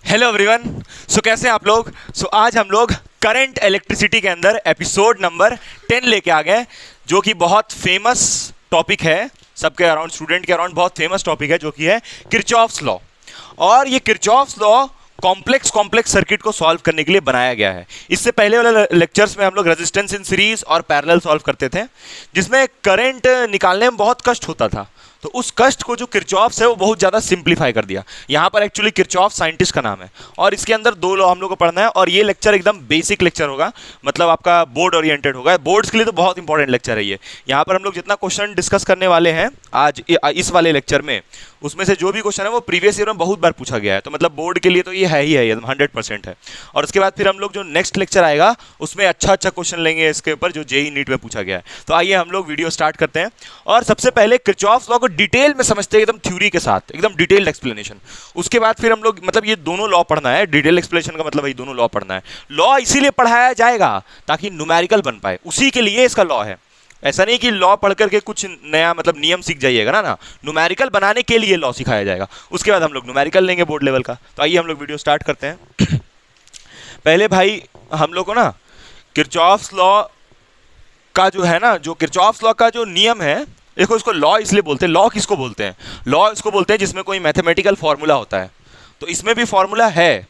Hello everyone. सो कैसे हैं आप लोग। आज हम लोग करंट इलेक्ट्रिसिटी के अंदर एपिसोड नंबर 10 लेके आ गए, जो कि बहुत फेमस टॉपिक है, सबके अराउंड, स्टूडेंट के अराउंड बहुत फेमस टॉपिक है, जो कि है किरचॉफ्स लॉ। और ये किरचॉफ्स लॉ कॉम्प्लेक्स सर्किट को सॉल्व करने के लिए बनाया गया है। इससे पहले वाले लेक्चर्स में हम लोग रेजिस्टेंस इन सीरीज और पैरेलल सॉल्व करते थे, जिसमें करंट निकालने में बहुत कष्ट होता था। तो उस कष्ट को जो किरचॉफ्स है वो बहुत ज़्यादा सिंप्लीफाई कर दिया। यहाँ पर एक्चुअली किरचॉफ साइंटिस्ट का नाम है, और इसके अंदर दो लॉ हम लोग को पढ़ना है। और ये लेक्चर एकदम बेसिक लेक्चर होगा, मतलब आपका बोर्ड ओरिएंटेड होगा। बोर्ड्स के लिए तो बहुत इंपॉर्टेंट लेक्चर है ये। यहाँ पर हम लोग जितना क्वेश्चन डिस्कस करने वाले हैं आज इस वाले लेक्चर में, उसमें से जो भी क्वेश्चन है वो प्रीवियस ईयर में बहुत बार पूछा गया है। तो मतलब बोर्ड के लिए तो ये है ही है, एकदम 100% है। और उसके बाद फिर हम लोग जो नेक्स्ट लेक्चर आएगा उसमें अच्छा क्वेश्चन लेंगे इसके ऊपर, जो जेई नीट में पूछा गया है। तो आइए हम लोग वीडियो स्टार्ट करते हैं। और सबसे पहले किरचॉफ्स लॉ को डिटेल में समझते हैं, एकदम थ्योरी के साथ, एकदम डिटेल्ड एक्सप्लेनेशन। उसके बाद फिर हम लोग, मतलब ये दोनों लॉ पढ़ना है। डिटेल एक्सप्लेनेशन का मतलब ये दोनों लॉ पढ़ना है। लॉ इसीलिए पढ़ाया जाएगा ताकि न्यूमेरिकल बन पाए, उसी के लिए इसका लॉ है। ऐसा नहीं कि लॉ पढ़ करके कुछ नया मतलब नियम सीख जाइएगा ना न्यूमेरिकल बनाने के लिए लॉ सिखाया जाएगा। उसके बाद हम लोग न्यूमेरिकल लेंगे बोर्ड लेवल का। तो आइए हम लोग वीडियो स्टार्ट करते हैं। पहले भाई हम लोग को ना किरचॉफ्स लॉ का जो है ना, जो किरचॉफ्स लॉ का जो नियम है, देखो इसको लॉ इसलिए बोलते हैं। लॉ किसको बोलते हैं? लॉ इसको बोलते हैं जिसमें कोई मैथमेटिकल फॉर्मूला होता है। तो इसमें भी फॉर्मूला है,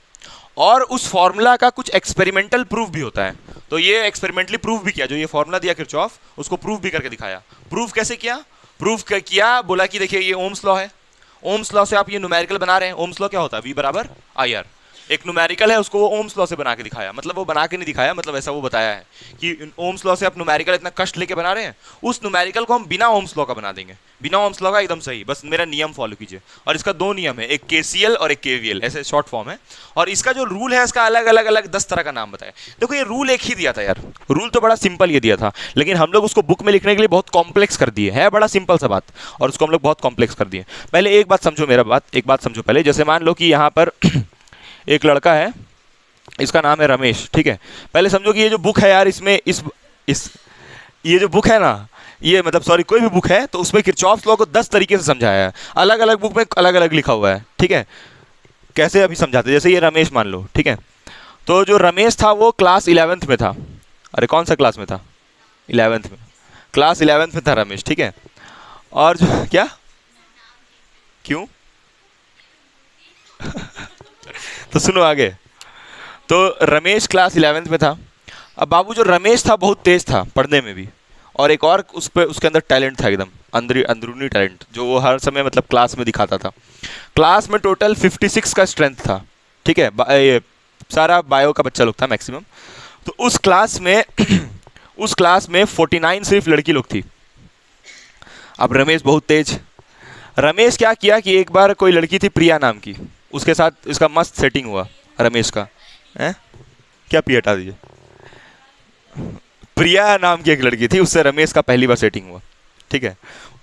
और उस फॉर्मूला का कुछ एक्सपेरिमेंटल प्रूफ भी होता है। तो ये एक्सपेरिमेंटली प्रूफ भी किया, जो ये फॉर्मूला दिया किरचॉफ, उसको प्रूफ भी करके दिखाया। प्रूफ कैसे किया? किया, बोला कि देखिए ये ओम्स लॉ है। ओम्स लॉ से आप ये न्यूमेरिकल बना रहे हैं। ओम्स लॉ क्या होता है? V बराबर IR। एक न्यूमेरिकल है, उसको वो ओम्स लॉ से बना के दिखाया। मतलब वो बना के नहीं दिखाया, मतलब ऐसा वो बताया है कि ओम्स लॉ से आप न्यूमेरिकल इतना कष्ट लेके बना रहे हैं, उस न्यूमेरिकल को हम बिना ओम्स लॉ का बना देंगे। बिना ओम्स लॉ का एकदम सही, बस मेरा नियम फॉलो कीजिए। और इसका दो नियम है, एक KCL और एक KVL, ऐसे शॉर्ट फॉर्म है। और इसका जो रूल है, इसका अलग अलग 10 तरह का नाम बताया। देखो ये रूल एक ही दिया था यार, रूल तो बड़ा सिंपल ये दिया था, लेकिन हम लोग उसको बुक में लिखने के लिए बहुत कॉम्प्लेक्स कर दिए। है बड़ा सिंपल सा बात, और उसको हम लोग बहुत कॉम्प्लेक्स कर दिए। पहले एक बात समझो, एक बात समझो पहले। जैसे मान लो कि यहाँ पर एक लड़का है, इसका नाम है रमेश, ठीक है। पहले समझो कि ये जो बुक है यार, इसमें इस ये जो बुक है ना, ये मतलब सॉरी कोई भी बुक है, तो उसमें किरचॉफ्स लॉ को 10 तरीके से समझाया है। अलग अलग बुक में अलग अलग लिखा हुआ है, ठीक है। कैसे अभी समझाते, जैसे ये रमेश मान लो, ठीक है। तो जो रमेश था वो क्लास 11th में था। अरे कौन सा क्लास में था? 11th में। क्लास 11th में था रमेश, ठीक है। और जो क्या, क्यों? तो सुनो आगे। तो रमेश क्लास 11th में था। अब बाबू जो रमेश था बहुत तेज था पढ़ने में भी, और एक और उसके अंदर टैलेंट था, एकदम अंदरूनी टैलेंट, जो वो हर समय मतलब क्लास में दिखाता था। क्लास में टोटल 56 का स्ट्रेंथ था, ठीक है। ये सारा बायो का बच्चा लोग था मैक्सिमम। तो उस क्लास में उस क्लास में 49 सिर्फ लड़की लोग थी। अब रमेश बहुत तेज। रमेश क्या किया कि एक बार कोई लड़की थी प्रिया नाम की, उसके साथ इसका मस्त सेटिंग हुआ रमेश का। है क्या? पी हटा दीजिए। प्रिया नाम की एक लड़की थी, उससे रमेश का पहली बार सेटिंग हुआ, ठीक है।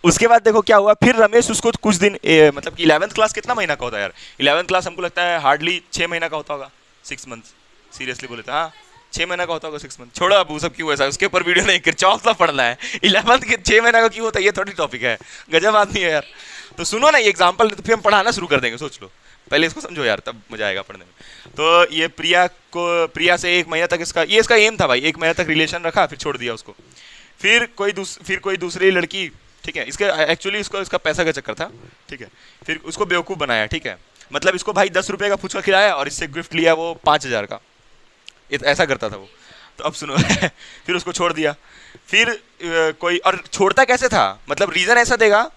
उसके बाद देखो क्या हुआ, फिर रमेश उसको कुछ दिन मतलब कि 11th क्लास कितना महीना का होता है यार? 11th क्लास हमको लगता है हार्डली 6 महीना का होता होगा, 6 मंथ। सीरियसली बोले तो हाँ 6 महीना का होता होगा, 6 मंथ। छोड़ो अब वो सब क्यों ऐसा, उसके ऊपर वीडियो नहीं, किरचॉफ लॉ पढ़ना है। 11th के 6 महीना का क्यों होता है, ये थोड़ी टॉपिक है। गजब आदमी है यार। तो सुनो ना ये एग्जाम्पल, तो फिर हम पढ़ाना शुरू कर देंगे, सोच लो। पहले इसको समझो यार, तब मजा आएगा पढ़ने में। तो ये प्रिया से 1 महीना तक इसका एम था भाई, 1 महीना तक रिलेशन रखा, फिर छोड़ दिया उसको। फिर कोई दूसरी लड़की, ठीक है। इसके एक्चुअली इसका पैसा का चक्कर था, ठीक है। फिर उसको बेवकूफ़ बनाया, ठीक है। मतलब इसको भाई 10 रुपये का फुचका खिलाया और इससे गिफ्ट लिया वो 5000 का, ऐसा करता था वो। तो अब सुनो फिर उसको छोड़ दिया। फिर कोई और छोड़ता कैसे था, मतलब रीज़न ऐसा देगा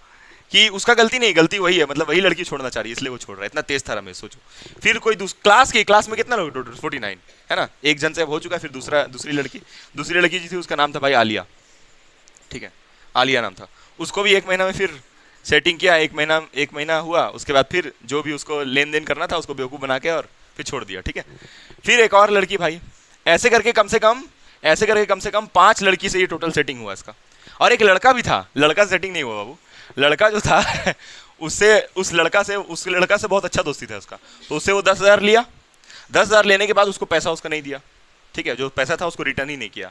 कि उसका गलती नहीं, गलती वही है, मतलब वही लड़की छोड़ना चाह रही है इसलिए वो छोड़ रहा है। इतना तेज था रमेश, सोचो। फिर कोई क्लास में कितना लोग टोटल? 49 है ना। एक जन से अब हो चुका है। फिर दूसरी लड़की जी थी, उसका नाम था भाई आलिया, ठीक है। आलिया नाम था। उसको भी 1 महीना में फिर सेटिंग किया। 1 महीना हुआ, उसके बाद फिर जो भी उसको लेन देन करना था उसको बेवकूफ़ बना के और फिर छोड़ दिया, ठीक है। फिर एक और लड़की भाई, ऐसे करके कम से कम 5 लड़की से ये टोटल सेटिंग हुआ इसका। और एक लड़का भी था, लड़का सेटिंग नहीं हुआ बाबू। लड़का जो था उस लड़का से बहुत अच्छा दोस्ती था उसका। तो उससे वो 10,000 लिया। 10,000 लेने के बाद उसको पैसा उसका नहीं दिया, ठीक है। जो पैसा था उसको रिटर्न ही नहीं किया।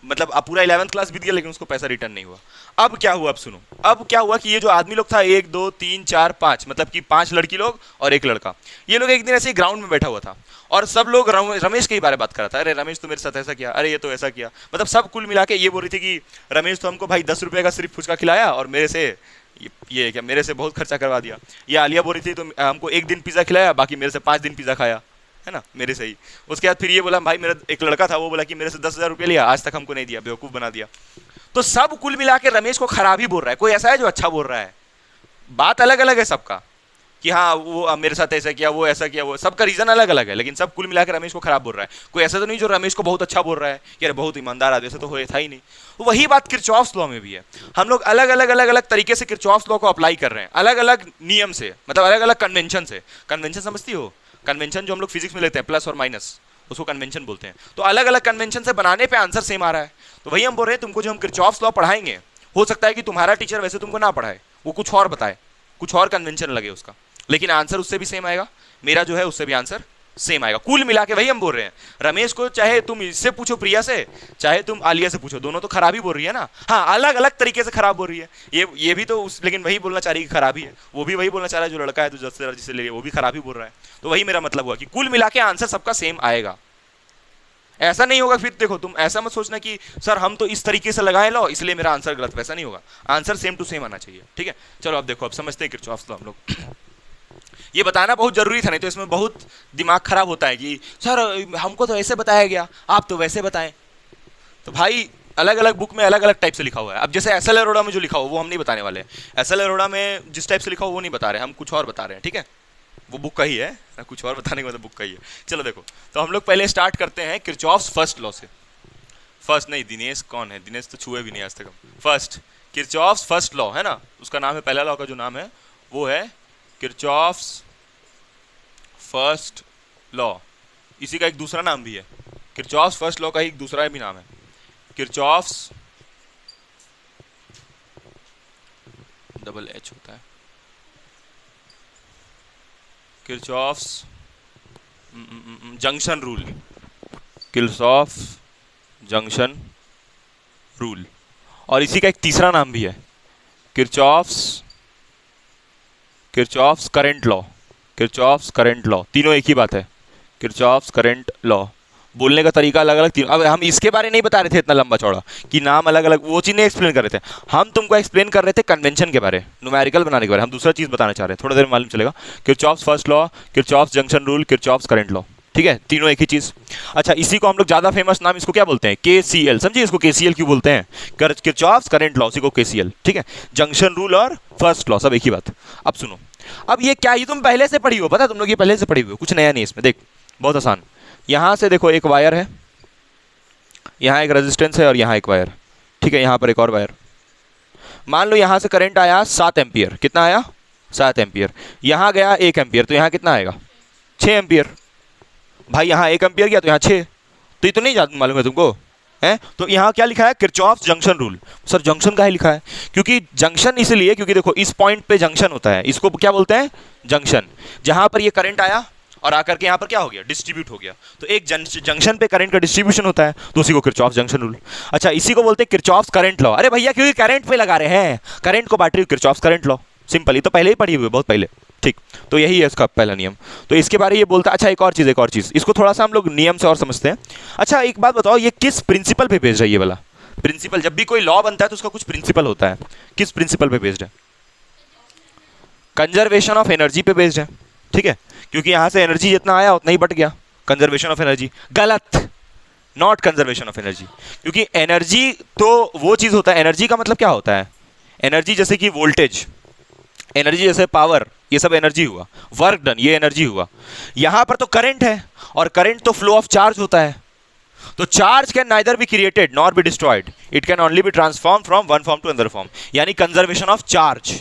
मतलब अब पूरा 11th क्लास बीत गया लेकिन उसको पैसा रिटर्न नहीं हुआ। अब क्या हुआ, अब सुनो, अब क्या हुआ कि ये जो आदमी लोग था, 1 2 3 4 5, मतलब कि 5 लड़की लोग और एक लड़का, ये लोग एक दिन ऐसे ही ग्राउंड में बैठा हुआ था और सब लोग रमेश के ही बारे में बात कर रहा था। अरे रमेश तो मेरे साथ ऐसा किया, अरे ये तो ऐसा किया, मतलब सब कुल मिला के ये बोल रही थी कि रमेश तो हमको भाई 10 रुपये का सिर्फ फुचका खिलाया और मेरे से ये क्या मेरे से बहुत खर्चा करवा दिया। ये आलिया बोल रही थी तो हमको एक दिन पिज़्ज़ा खिलाया, बाकी मेरे से 5 दिन पिज़्ज़ा खाया, है ना, मेरे से ही। उसके बाद फिर ये बोला भाई मेरा एक लड़का था, वो बोला कि मेरे से 10,000 रुपये लिया, आज तक हमको नहीं दिया, बेवकूफ़ बना दिया। तो सब कुल मिला के रमेश को खराब ही बोल रहा है। कोई ऐसा है जो अच्छा बोल रहा है? बात अलग अलग है सबका कि हाँ वो मेरे साथ ऐसा किया, वो ऐसा किया, वो सबका रीजन अलग अलग है, लेकिन सब कुल मिला के रमेश को खराब बोल रहा है। कोई ऐसा तो नहीं जो रमेश को बहुत अच्छा बोल रहा है कि अरे बहुत ईमानदार आदमी, ऐसा तो हो था ही नहीं। वही बात किरचॉफ्स लॉ में भी है। हम लोग अलग अलग तरीके से किरचॉफ्स लॉ को अप्लाई कर रहे हैं, अलग अलग नियम से, मतलब अलग अलग कन्वेंशन से। कन्वेंशन समझती हो? कन्वेंशन जो हम लोग फिजिक्स में लेते हैं, प्लस और माइनस, उसको कन्वेंशन बोलते हैं। तो अलग अलग कन्वेंशन से बनाने पे आंसर सेम आ रहा है। तो वही हम बोल रहे हैं, तुमको जो हम किरचॉफ्स लॉ पढ़ाएंगे, हो सकता है कि तुम्हारा टीचर वैसे तुमको ना पढ़ाए, वो कुछ और बताए, कुछ और कन्वेंशन लगे उसका, लेकिन आंसर उससे भी सेम आएगा, मेरा जो है उससे भी आंसर सेम आएगा। कुल मिला के वही हम बोल रहे हैं। रमेश को चाहे तुम इससे पूछो, प्रिया से, चाहे तुम आलिया से पूछो, दोनों तो खराब ही बोल रही है ना। हाँ, अलग अलग तरीके से खराब बोल रही है। ये भी तो लेकिन वही बोलना चाह रही है कि खराबी है, वो भी वही बोलना चाह रहा है जो लड़का है तो जिससे ले वो भी खराब ही बोल रहा है। तो वही मेरा मतलब हुआ कि कुल मिला के आंसर सबका सेम आएगा। ऐसा नहीं होगा फिर देखो, तुम ऐसा मत सोचना कि सर हम तो इस तरीके से लगाए लो इसलिए मेरा आंसर गलत, वैसा नहीं होगा। आंसर सेम टू सेम आना चाहिए, ठीक है। चलो अब देखो, अब समझते हैं किरचॉफ्स लॉ हम लोग। ये बताना बहुत जरूरी था, नहीं तो इसमें बहुत दिमाग खराब होता है कि सर हमको तो ऐसे बताया गया, आप तो वैसे बताएं। तो भाई अलग अलग बुक में अलग अलग टाइप से लिखा हुआ है। अब जैसे एस एल अरोड़ा में जो लिखा हो वो हम नहीं बताने वाले। एस एल अरोड़ा में जिस टाइप से लिखा हो वो नहीं बता रहे, हम कुछ और बता रहे हैं, ठीक है। वो बुक का ही है, कुछ और बताने का मतलब बुक का ही है। चलो देखो, तो हम लोग पहले स्टार्ट करते हैं किरचॉफ्स फर्स्ट लॉ से। फर्स्ट नहीं, दिनेश कौन है? दिनेश तो छुए भी नहीं आज तक हम। फर्स्ट किरचॉफ्स फर्स्ट लॉ है ना, उसका नाम है, पहला लॉ का जो नाम है वो है किरचॉफ्स फर्स्ट लॉ। इसी का एक दूसरा नाम भी है, किरचॉफ्स फर्स्ट लॉ का एक दूसरा भी नाम है किरचॉफ्स, डबल एच होता है, Kirchhoff's junction rule, Kirchhoff's junction rule. और इसी का एक तीसरा नाम भी है Kirchhoff's current law, Kirchhoff's current law. तीनों एक ही बात है, किरचॉफ्स करंट लॉ। बोलने का तरीका अलग अलग तीनों। अब हम इसके बारे नहीं बता रहे थे इतना लंबा चौड़ा कि नाम अलग अलग, वो चीज़ नहीं एक्सप्लेन कर रहे थे हम, तुमको एक्सप्लेन कर रहे थे कन्वेंशन के बारे, न्यूमेरिकल बनाने के बारे। हम दूसरा चीज़ बताना चाह रहे हैं, थोड़ा देर में मालूम चलेगा। Kirchhoff's first law, Kirchhoff's junction rule, Kirchhoff's current law, ठीक है, तीनों एक ही चीज़। अच्छा, इसी को हम लोग ज़्यादा फेमस नाम इसको क्या बोलते हैं? KCL। समझिए इसको KCL क्यों बोलते हैं? किरचॉफ्स करंट लॉ, इसी को KCL, ठीक है। जंक्शन रूल और फर्स्ट लॉ सब एक ही बात। अब सुनो, अब ये क्या, ये तुम पहले से पढ़ी हो, पता तुम लोग ये पहले से पढ़ी हुई हो, कुछ नया नहीं इसमें। देख बहुत आसान, यहाँ से देखो एक वायर है, यहाँ एक रेजिस्टेंस है और यहाँ एक वायर, ठीक है, यहाँ पर एक और वायर। मान लो यहाँ से करंट आया 7 एम्पियर, कितना आया? 7 एम्पियर। यहाँ गया 1 एम्पियर, तो यहाँ कितना आएगा? 6 एम्पियर। भाई यहाँ 1 एम्पियर गया तो यहाँ 6, तो ये तो नहीं मालूम है तुमको है? तो यहाँ क्या लिखा है? Kirchhoff's junction rule. Sir junction का है लिखा है, क्योंकि जंक्शन इसलिए क्योंकि देखो इस पॉइंट पे जंक्शन होता है, इसको क्या बोलते हैं? जंक्शन। जहाँ पर ये करंट आया और आकर के यहाँ पर क्या हो गया? डिस्ट्रीब्यूट हो गया। तो एक जंक्शन पे करंट का डिस्ट्रीब्यूशन होता है, तो उसी को किरचॉफ्स जंक्शन रूल। अच्छा, इसी को बोलते हैं किरचॉफ्स करंट लॉ। अरे भैया क्योंकि करंट पे लगा रहे हैं, करंट को बांट रही हूँ, किरचॉफ्स करंट लॉ। सिंपल, ये तो पहले ही पढ़ी हुई है, बहुत पहले, ठीक। तो यही है इसका पहला नियम, तो इसके बारे में ये बोलता है। अच्छा एक और चीज़, इसको थोड़ा सा हम लोग नियम से और समझते हैं। अच्छा एक बात बताओ, ये किस प्रिंसिपल पे बेस्ड है? ये वाला प्रिंसिपल, जब भी कोई लॉ बनता है तो उसका कुछ प्रिंसिपल होता है, किस प्रिंसिपल पे बेस्ड है? कंजर्वेशन ऑफ एनर्जी पे बेस्ड है, ठीक है, क्योंकि यहाँ से एनर्जी जितना आया उतना ही बट गया। कंजर्वेशन ऑफ एनर्जी गलत, नॉट कंजर्वेशन ऑफ एनर्जी, क्योंकि एनर्जी तो वो चीज़ होता है, एनर्जी का मतलब क्या होता है? एनर्जी जैसे कि वोल्टेज, एनर्जी जैसे पावर, ये सब एनर्जी हुआ, वर्क डन ये एनर्जी हुआ। यहां पर तो करंट है, और करंट तो फ्लो ऑफ चार्ज होता है, तो charge can neither be created nor be destroyed, it can only be transform from one form to another form, यानी कंजर्वेशन ऑफ चार्ज,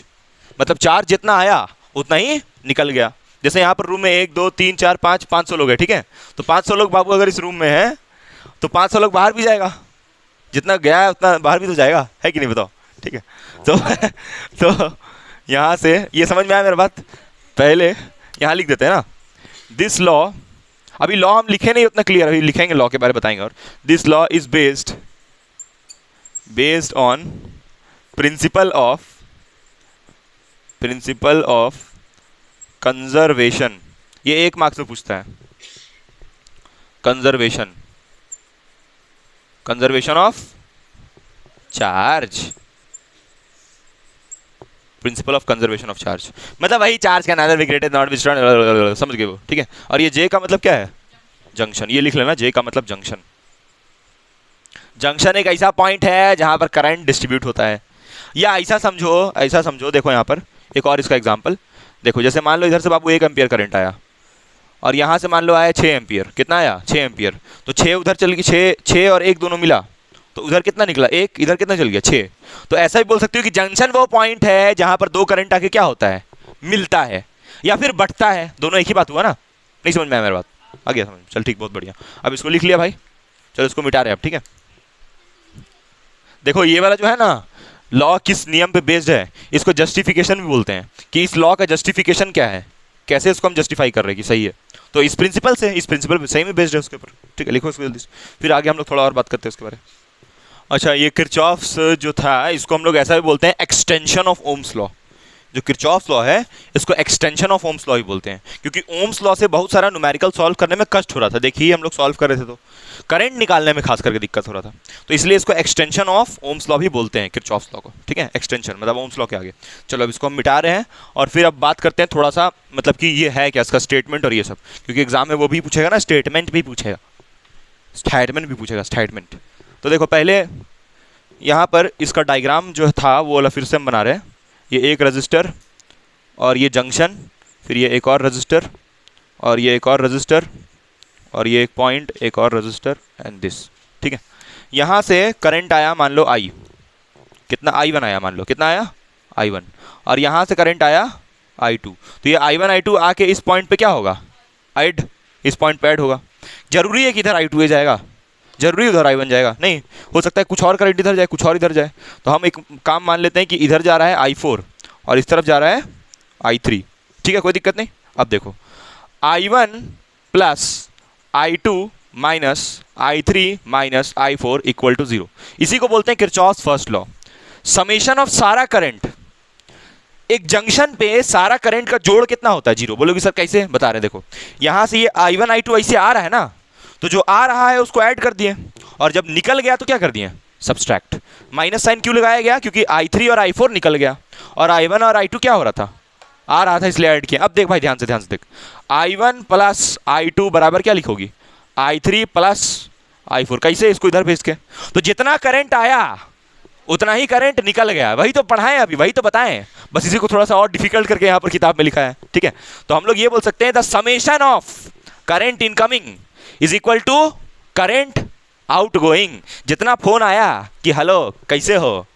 मतलब चार्ज जितना आया उतना ही निकल गया। जैसे यहाँ पर रूम में 1 2 3 4 5 500 लोग हैं, ठीक है, तो 500 लोग बाबू अगर इस रूम में है तो 500 लोग बाहर भी जाएगा, जितना गया है उतना बाहर भी तो जाएगा, है कि नहीं बताओ, ठीक है। तो यहाँ से ये समझ में आया मेरा बात? पहले यहाँ लिख देते हैं ना, दिस लॉ, अभी लॉ हम लिखे नहीं उतना क्लियर, अभी लिखेंगे, लॉ के बारे में बताएंगे। और this law is based based on principle of conservation, ये 1 मार्क्स में पूछता है। Conservation of charge, principle of conservation of charge, मतलब वही चार्ज का नादर विग्रेट नॉट विस्टर्न, समझ गए वो, ठीक है। और ये जे का मतलब क्या है? जंक्शन, ये लिख लेना, जे का मतलब जंक्शन। जंक्शन एक ऐसा पॉइंट है जहां पर करंट डिस्ट्रीब्यूट होता है। या ऐसा समझो, देखो यहाँ पर एक और इसका एग्जांपल देखो। जैसे मान लो इधर से बाबू 1 एम्पियर करंट आया और यहाँ से मान लो आया 6 एम्पियर। कितना आया? 6 एम्पियर। तो 6 उधर चल गई, 6 और 1 दोनों मिला, तो उधर कितना निकला? 1। इधर कितना चल गया? 6। तो ऐसा भी बोल सकते हो कि जंक्शन वो पॉइंट है जहां पर 2 करंट आके क्या होता है? मिलता है या फिर बटता है। दोनों एक ही बात हुआ ना? नहीं समझ में आया मेरी बात? आ गया समझ? चल ठीक, बहुत बढ़िया। अब इसको लिख लिया भाई, चलो इसको मिटा रहे हैं अब, ठीक है। देखो ये वाला जो है ना, लॉ किस नियम पे बेस्ड है, इसको जस्टिफिकेशन भी बोलते हैं, कि इस लॉ का जस्टिफिकेशन क्या है, कैसे इसको हम जस्टिफाई कर रहे हैं कि सही है। तो इस प्रिंसिपल पे सही में बेस्ड है उसके ऊपर, ठीक है। लिखो इसको जल्दी से, फिर आगे हम लोग थोड़ा और बात करते हैं उसके बारे में। अच्छा, ये किरचॉफ्स जो था, इसको हम लोग ऐसा भी बोलते हैं एक्सटेंशन ऑफ ओम्स लॉ। जो किरचॉफ्स लॉ है इसको एक्सटेंशन ऑफ ओम्स लॉ ही बोलते हैं, क्योंकि ओम्स लॉ से बहुत सारा न्यूमेरिकल सॉल्व करने में कष्ट हो रहा था। देखिए हम लोग सॉल्व कर रहे थे तो करंट निकालने में खास करके दिक्कत हो रहा था, तो इसलिए इसको एक्सटेंशन ऑफ ओम्स लॉ भी बोलते हैं, किरचॉफ्स लॉ को, ठीक है। एक्सटेंशन मतलब ओम्स लॉ के आगे। चलो अब इसको हम मिटा रहे हैं और फिर अब बात करते हैं थोड़ा सा, मतलब कि ये है क्या, इसका स्टेटमेंट और ये सब, क्योंकि एग्जाम में वो भी पूछेगा ना, स्टेटमेंट भी पूछेगा, स्टेटमेंट। तो देखो पहले यहाँ पर इसका डायग्राम जो था वो वाला फिर से हम बना रहे हैं। ये एक रजिस्टर और ये जंक्शन, फिर ये एक और रजिस्टर और ये एक और रजिस्टर और ये एक पॉइंट, एक और रजिस्टर एंड दिस, ठीक है। यहाँ से करंट आया मान लो आई, कितना? I1 आया, मान लो कितना आया? I1। और यहाँ से करंट आया I2। तो ये I1 I2 आके इस पॉइंट पे क्या होगा? ऐड, इस पॉइंट पे ऐड होगा। जरूरी है कि इधर I2 जाएगा? जरूरी उधर I1 जाएगा? नहीं, हो सकता है कुछ और करंट इधर जाए, कुछ और इधर जाए। तो हम एक काम मान लेते हैं कि इधर जा रहा है I4 और इस तरफ जा रहा है I3, ठीक है, कोई दिक्कत नहीं। अब देखो I1 plus I2 minus I3 minus I4 equal to 0। इसी को बोलते हैं Kirchhoff's first law. Summation of सारा करंट, एक जंक्शन पे सारा करंट का जोड़ कितना होता है? 0। बोलोगे सर कैसे? बता रहे, देखो यहां से ये I1 I2 ऐसे आ रहा है ना, तो जो आ रहा है उसको ऐड कर दिए और जब निकल गया तो क्या कर दिए? सब्सट्रैक्ट। माइनस साइन क्यों लगाया गया? क्योंकि I3 और I4 निकल गया और I1 और I2 क्या हो रहा था? आ रहा था, इसलिए ऐड किया। अब देख भाई, ध्यान से देख, I1 प्लस I2 बराबर क्या लिखोगी? I3 plus I4। कैसे? इसको इधर भेज के, तो जितना करंट आया उतना ही करंट निकल गया। वही तो पढ़ाएं अभी, वही तो बताएं, बस इसी को थोड़ा सा और डिफिकल्ट करके यहाँ पर किताब में लिखा है, ठीक है। तो हम लोग ये बोल सकते हैं the summation of current incoming is equal to current outgoing. जितना फोन आया कि हेलो कैसे हो,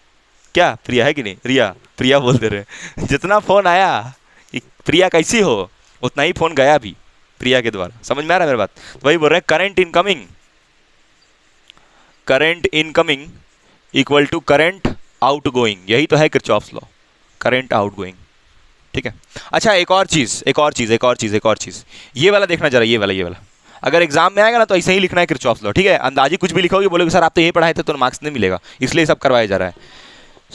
क्या प्रिया है कि नहीं, प्रिया बोल दे रहे, जितना फोन आया कि प्रिया कैसी हो, उतना ही फोन गया भी प्रिया के द्वारा। समझ में आ रहा है मेरी बात? तो वही बोल रहे हैं current incoming equal to current outgoing. यही तो है Kirchhoff's law, current outgoing, ठीक है। अच्छा एक और चीज, ये वाला देखना जरा, ये वाला अगर एग्जाम में आएगा ना तो ऐसे ही लिखना है किरचॉफ्स लॉ, ठीक है। अंदाजी कुछ भी लिखोगे, बोलोगे सर आप तो ये पढ़ाए थे तो मार्क्स नहीं मिलेगा, इसलिए सब करवाया जा रहा है।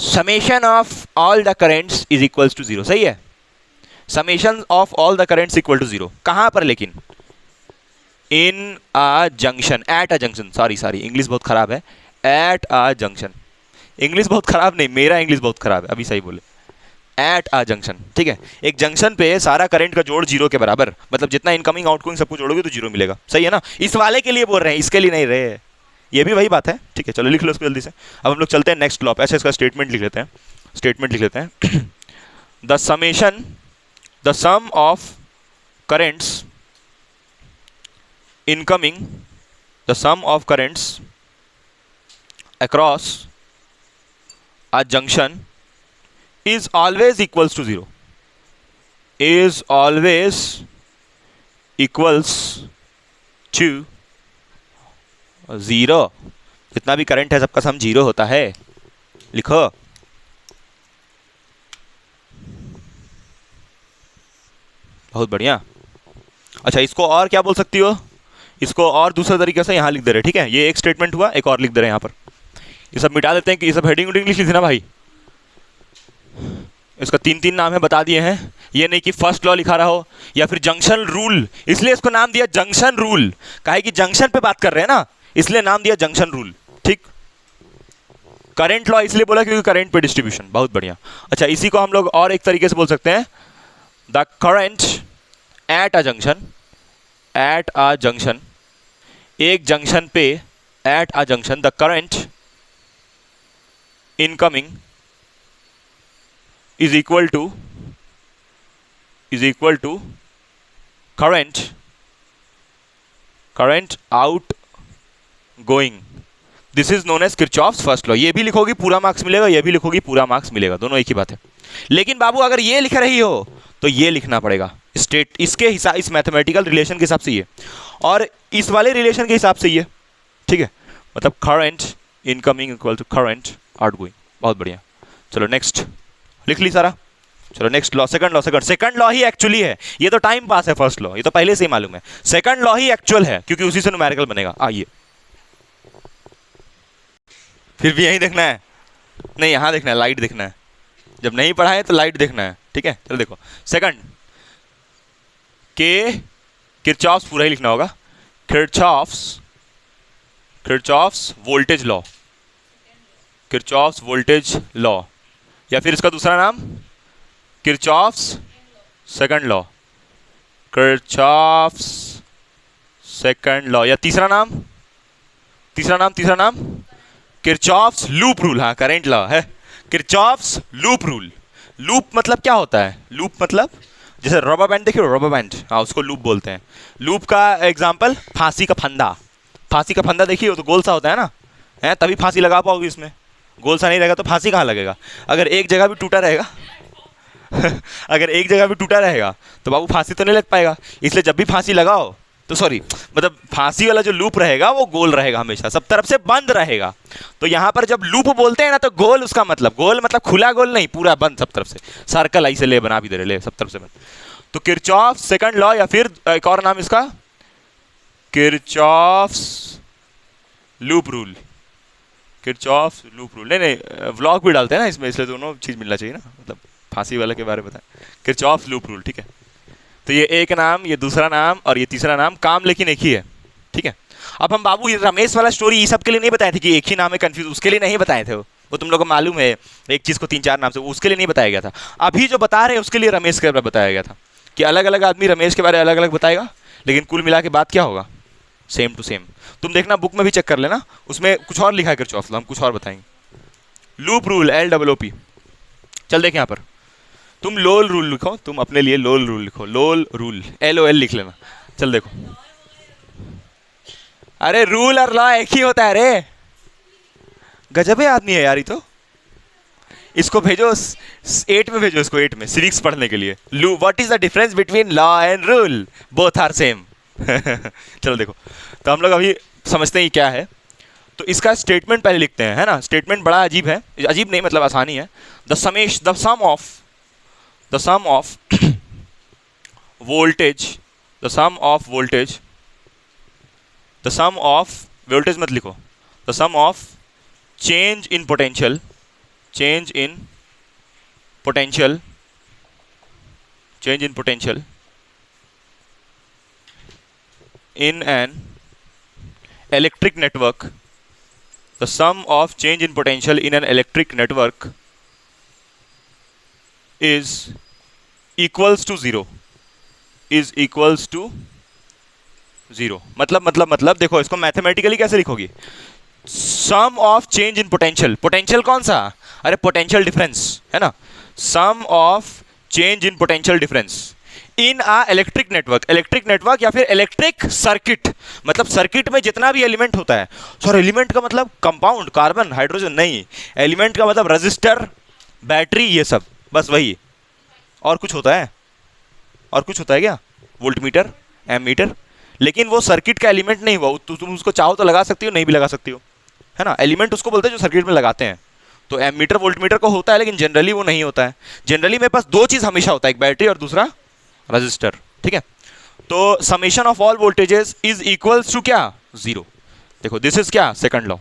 Summation of all the currents is equals to 0, सही है। Summation of all the currents equal to 0 कहां पर? लेकिन in a junction, at a junction, sorry English बहुत खराब है, एट अ जंक्शन। इंग्लिश बहुत खराब नहीं, मेरा इंग्लिश बहुत खराब है, अभी सही बोले, एट अ जंक्शन, ठीक है। एक जंक्शन पे सारा करंट का जोड़ 0 के बराबर, मतलब जितना इनकमिंग आउटगोइंग सबको जोड़ोगे तो 0 मिलेगा, सही है ना। इस वाले के लिए बोल रहे हैं, इसके लिए नहीं रहे, ये भी वही बात है, ठीक है। चलो लिख लो इसको जल्दी से। अब हम लोग चलते हैं नेक्स्ट लॉ पे। ऐसे इसका स्टेटमेंट लिख लेते हैं the sum of currents incoming, the sum of currents across a junction is always equals to 0, is always equals to 0। जितना भी करंट है सबका सम 0 होता है, लिखो। बहुत बढ़िया। अच्छा इसको और क्या बोल सकती हो? इसको और दूसरे तरीके से यहां लिख दे रहे, ठीक है। ये एक स्टेटमेंट हुआ, एक और लिख दे रहे हैं यहां पर। ये सब मिटा देते हैं कि ये सब हेडिंग उडिंग लिख ली थी ना भाई, इसका 3 नाम है बता दिए हैं। ये नहीं कि फर्स्ट लॉ लिखा रहा हो या फिर जंक्शन रूल, इसलिए इसको नाम दिया जंक्शन रूल, काहे कि जंक्शन पे बात कर रहे हैं ना, इसलिए नाम दिया जंक्शन रूल। ठीक, करंट लॉ इसलिए बोला क्योंकि करंट पे डिस्ट्रीब्यूशन। बहुत बढ़िया। अच्छा, इसी को हम लोग और एक तरीके से बोल सकते हैं, the current at a junction, at a junction, एक जंक्शन पे, at a junction the current incoming is equal to current outgoing. This is known as Kirchhoff's first law. ये भी लिखोगी पूरा मार्क्स मिलेगा, ये भी लिखोगी पूरा मार्क्स मिलेगा, दोनों एक ही बात है। लेकिन बाबू अगर ये लिख रही हो तो ये लिखना पड़ेगा स्टेट, इसके हिसाब, इस मैथमेटिकल रिलेशन के हिसाब से ये, और इस वाले रिलेशन के हिसाब से ये। ठीक है, मतलब current incoming equal to current outgoing. बहुत बढ़िया। चलो नेक्स्ट, लिख ली सारा। चलो नेक्स्ट लॉ, सेकंड लॉ ही एक्चुअली है। ये तो टाइम पास है फर्स्ट लॉ, ये तो पहले से ही मालूम है। सेकंड लॉ ही एक्चुअल है क्योंकि उसी से न्यूमेरिकल बनेगा। आइए, फिर भी यही देखना है, नहीं यहां देखना है, लाइट देखना है। जब नहीं पढ़ा है तो लाइट देखना है। ठीक है, चलो देखो, सेकंड के किरचॉफ्स पूरा ही लिखना होगा, Kirchhoff's voltage law, Kirchhoff's voltage law, या फिर इसका दूसरा नाम Kirchhoff's second law, Kirchhoff's second law, या तीसरा नाम किरचॉफ्स लूप रूल। हाँ, करंट लॉ है किरचॉफ्स लूप रूल। लूप मतलब क्या होता है? लूप मतलब जैसे रबर बैंड, देखिए रबर बैंड, हाँ उसको लूप बोलते हैं। लूप का एग्जांपल फांसी का फंदा। फांसी का फंदा देखिए, वो तो गोल सा होता है ना, है तभी फांसी लगा पाओगे इसमें। गोल सा नहीं रहेगा तो फांसी कहाँ लगेगा? अगर एक जगह भी टूटा रहेगा अगर एक जगह भी टूटा रहेगा तो बाबू फांसी तो नहीं लग पाएगा। इसलिए जब भी फांसी लगाओ तो सॉरी, मतलब फांसी वाला जो लूप रहेगा वो गोल रहेगा, हमेशा सब तरफ से बंद रहेगा। तो यहाँ पर जब लूप बोलते हैं ना तो गोल, उसका मतलब गोल मतलब खुला गोल नहीं, पूरा बंद सब तरफ से, सर्कल ऐसे ले बना भी दे रहे, ले सब तरफ से बंद। तो किरचॉफ सेकंड लॉ, या फिर एक और नाम इसका Kirchhoff's loop rule. Kirchhoff loop rule, नहीं व्लॉग भी डालते हैं ना इसमें, इसलिए दोनों चीज मिलना चाहिए ना, मतलब फांसी वाले के बारे में बताएं। किरचॉफ लूप रूल, ठीक है। तो ये एक नाम, ये दूसरा नाम और ये तीसरा नाम, काम लेकिन एक ही है। ठीक है, अब हम बाबू ये रमेश वाला स्टोरी ये सब के लिए नहीं बताए थे कि एक ही नाम है, कंफ्यूज, उसके लिए नहीं बताए थे। वो तुम लोग को मालूम है, एक चीज को 3-4 नाम से, उसके लिए नहीं बताया गया था। अभी जो बता रहे हैं उसके लिए रमेश के बारे में बताया गया था कि अलग अलग आदमी रमेश के बारे में अलग अलग बताएगा, लेकिन कुल मिला के बात क्या होगा? Same to same. तुम देखना बुक में भी चेक कर लेना, उसमें कुछ और लिखा है किरचॉफ, हम कुछ और बताएंगे। Loop rule, LOOP। चल देख यहाँ पर, तुम लोल रूल लिखो, तुम अपने लिए लोल रूल लिखो, लोल रूल, LOL लिख लेना। चल देखो, अरे रूल और लॉ एक ही होता है रे, गजब है आदमी है यार ये तो। इसको भेजो 8 में, भेजो इसको 8 में सिविक्स पढ़ने के लिए। What is the difference between law and rule? Both are same. चलो देखो, तो हम लोग अभी समझते हैं क्या है। तो इसका स्टेटमेंट पहले लिखते हैं, है ना। स्टेटमेंट बड़ा अजीब है, अजीब नहीं मतलब आसानी है। The sum of voltage, the sum of voltage मत लिखो, the sum of change in potential in an electric network, the sum of change in potential in an electric network is equals to zero। मतलब देखो इसको mathematically कैसे लिखोगी? Sum of change in potential कौन सा? अरे पोटेंशियल डिफरेंस, है ना। Sum of change in potential difference in a electric network या फिर इलेक्ट्रिक सर्किट, मतलब सर्किट में जितना भी एलिमेंट होता है। सर एलिमेंट का मतलब कंपाउंड, कार्बन, हाइड्रोजन नहीं, एलिमेंट का मतलब रजिस्टर, बैटरी, ये सब, बस वही। और कुछ होता है क्या? वोल्टमीटर, एमीटर, लेकिन वो सर्किट का एलिमेंट नहीं हुआ। तुम उसको चाहो तो लगा सकती हो, नहीं भी लगा सकती हो, है ना। एलिमेंट उसको बोलते हैं जो सर्किट में लगाते हैं। तो एमीटर वोल्टमीटर को होता है, लेकिन जनरली वो नहीं होता है। जनरली मेरे पास 2 चीज हमेशा होता है, एक बैटरी और दूसरा रजिस्टर। ठीक है, तो summation of all voltages is equals to क्या? 0। देखो दिस इज क्या? Second law.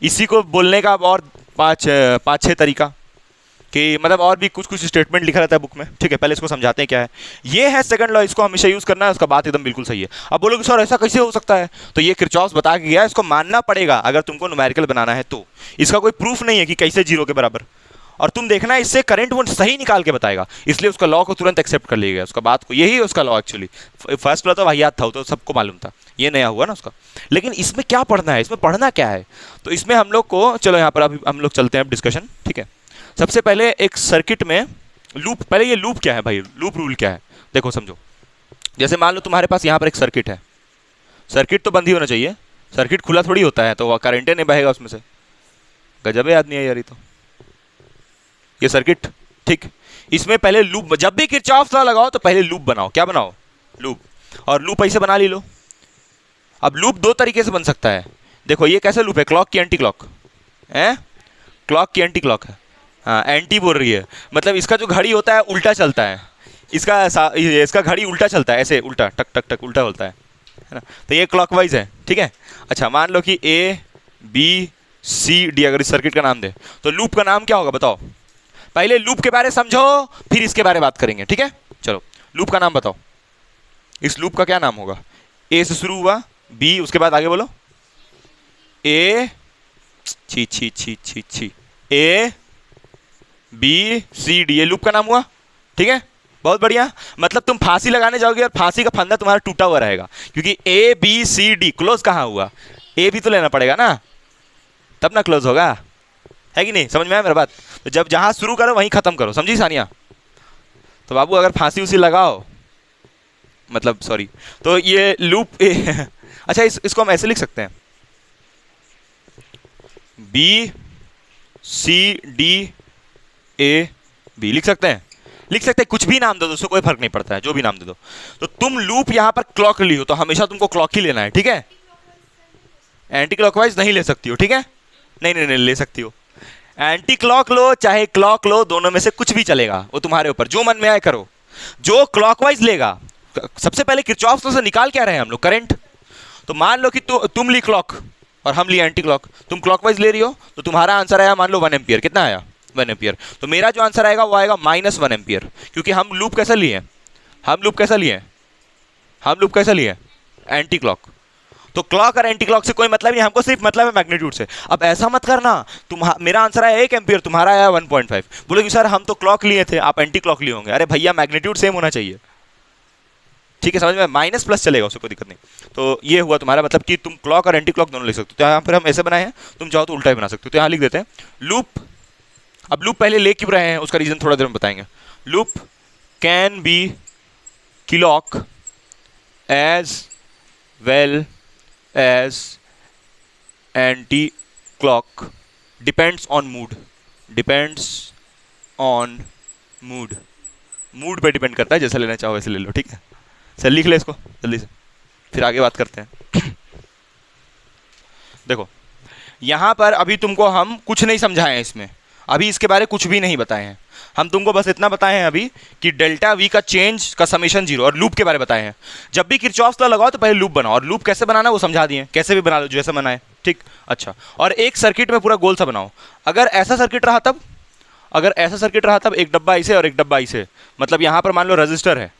इसी को बोलने का अब और पाँच छः तरीका कि मतलब और भी कुछ कुछ स्टेटमेंट लिखा रहता है बुक में, ठीक है। पहले इसको समझाते हैं क्या है। ये है सेकंड लॉ, इसको हमेशा यूज करना है, उसका बात एकदम बिल्कुल सही है। अब बोलोगे सर ऐसा कैसे हो सकता है, तो ये किरचॉफ बता के गया, इसको मानना पड़ेगा अगर तुमको न्यूमेरिकल बनाना है तो। इसका कोई प्रूफ नहीं है कि कैसे जीरो के बराबर, और तुम देखना इससे करंट वो सही निकाल के बताएगा, इसलिए उसका लॉ को तुरंत एक्सेप्ट कर लिया गया, उसका बात को, यही उसका लॉ एक्चुअली। फर्स्ट लॉ तो वाहियात था, तो सबको मालूम था, ये नया हुआ ना उसका। लेकिन इसमें क्या पढ़ना है, इसमें पढ़ना क्या है, तो इसमें हम लोग को, चलो यहाँ पर अभी हम लोग चलते हैं डिस्कशन, ठीक है। सबसे पहले एक सर्किट में लूप, पहले ये लूप क्या है भाई, लूप रूल क्या है, देखो समझो। जैसे मान लो तुम्हारे पास यहाँ पर एक सर्किट है, सर्किट तो बंद ही होना चाहिए, सर्किट खुला थोड़ी होता है, तो करंट नहीं बहेगा उसमें से। गजब है आदमी है यार, ये सर्किट, ठीक। इसमें पहले लूप, जब भी किरचॉफ लॉ लगाओ तो पहले लूप बनाओ, क्या बनाओ, लूप। और लूप ऐसे बना ली लो। अब लूप दो तरीके से बन सकता है, देखो ये कैसे लूप है, क्लॉक की एंटी क्लॉक है, क्लॉक की एंटी क्लॉक है, हाँ एंटी बोल रही है, मतलब इसका जो घड़ी होता है उल्टा चलता है, इसका घड़ी उल्टा चलता है, ऐसे उल्टा टक टक टक उल्टा होता है ना, तो ये क्लॉकवाइज है, ठीक है। अच्छा मान लो कि ए बी सी डी अगर इस सर्किट का नाम दे, तो लूप का नाम क्या होगा बताओ। पहले लूप के बारे समझो, फिर इसके बारे में बात करेंगे, ठीक है। चलो लूप का नाम बताओ, इस लूप का क्या नाम होगा, ए से शुरू हुआ, बी, उसके बाद आगे बोलो, ए छी छी छी छी छी ए बी सी डी, ये लूप का नाम हुआ, ठीक है। बहुत बढ़िया, मतलब तुम फांसी लगाने जाओगे और फांसी का फंदा तुम्हारा टूटा हुआ रहेगा, क्योंकि A B C D close कहाँ हुआ, ए भी तो लेना पड़ेगा ना, तब ना क्लोज होगा, है कि नहीं, समझ में आया मेरा बात। तो जब जहां शुरू करो वहीं खत्म करो, समझी सानिया। तो बाबू अगर फांसी उसी लगाओ, मतलब सॉरी, तो ये लूप अच्छा इसको हम ऐसे लिख सकते हैं, B C D A B लिख सकते हैं, लिख सकते हैं, कुछ भी नाम दे दो, उससे कोई फर्क नहीं पड़ता है, जो भी नाम दे दो। तो तुम लूप यहां पर क्लॉक ली हो, तो हमेशा तुमको क्लॉक ही लेना है, ठीक है। एंटी क्लॉकवाइज नहीं ले सकती हो, ठीक है, नहीं नहीं नहीं ले सकती हो, एंटी क्लॉक लो चाहे क्लॉक लो, दोनों में से कुछ भी चलेगा, वो तुम्हारे ऊपर, जो मन में आए करो। जो क्लॉकवाइज लेगा, सबसे पहले किरचॉफ से निकाल क्या रहे हैं हम लोग, करंट। तो मान लो कि तुम ली क्लॉक और हम लिए एंटी क्लॉक, तुम क्लॉकवाइज ले रही हो, तो तुम्हारा आंसर आया मान लो 1 एम्पियर, कितना आया 1 एम्पियर, तो मेरा जो आंसर आएगा वो आएगा -1 एम्पियर, क्योंकि हम लूप कैसा लिए, हम लूप कैसा लिए, हम लूप कैसा लिए, एंटी क्लॉक। तो क्लॉक और एंटी क्लॉक से कोई मतलब नहीं, हमको सिर्फ मतलब है मैग्नीट्यूड से। अब ऐसा मत करना, मेरा आंसर आया 1 एम्पियर, तुम्हारा आया 1.5, बोलोगे सर हम तो क्लॉक लिए थे, आप एंटी क्लॉक लिए होंगे। अरे भैया मैग्नीट्यूड सेम होना चाहिए, ठीक है, समझ में, माइनस प्लस चलेगा, उससे कोई दिक्कत नहीं। तो ये हुआ तुम्हारा मतलब कि तुम क्लॉक और एंटी क्लॉक दोनों लिख सकते हो। तो यहाँ पर हम ऐसे बनाए हैं, तुम चाहो तो उल्टा ही बना सकते हो, तो यहाँ लिख देते हैं लूप। अब लूप पहले ले क्यों रहे हैं उसका रीजन थोड़ा देर में बताएंगे। Loop can be clock as well as anti clock, depends on mood, depends on mood, mood पे डिपेंड करता है, जैसे लेना चाहो वैसे ले लो, ठीक है। चल लिख ले इसको जल्दी से, फिर आगे बात करते हैं। देखो यहां पर अभी तुमको हम कुछ नहीं समझाए हैं इसमें, अभी इसके बारे कुछ भी नहीं बताए हैं, हम तुमको बस इतना बताए हैं अभी कि डेल्टा वी का चेंज का समेशन 0 और लूप के बारे में बताए हैं। जब भी किरचॉफ लॉ लगाओ तो पहले लूप बनाओ, और लूप कैसे बनाना वो समझा दिए, कैसे भी बना लो जैसे बनाए, ठीक। अच्छा, और एक सर्किट में पूरा गोल सा बनाओ, अगर ऐसा सर्किट रहा तब, अगर ऐसा सर्किट रहा तब एक डब्बा इसे और एक डब्बा इसे, मतलब यहां पर मान लो रजिस्टर है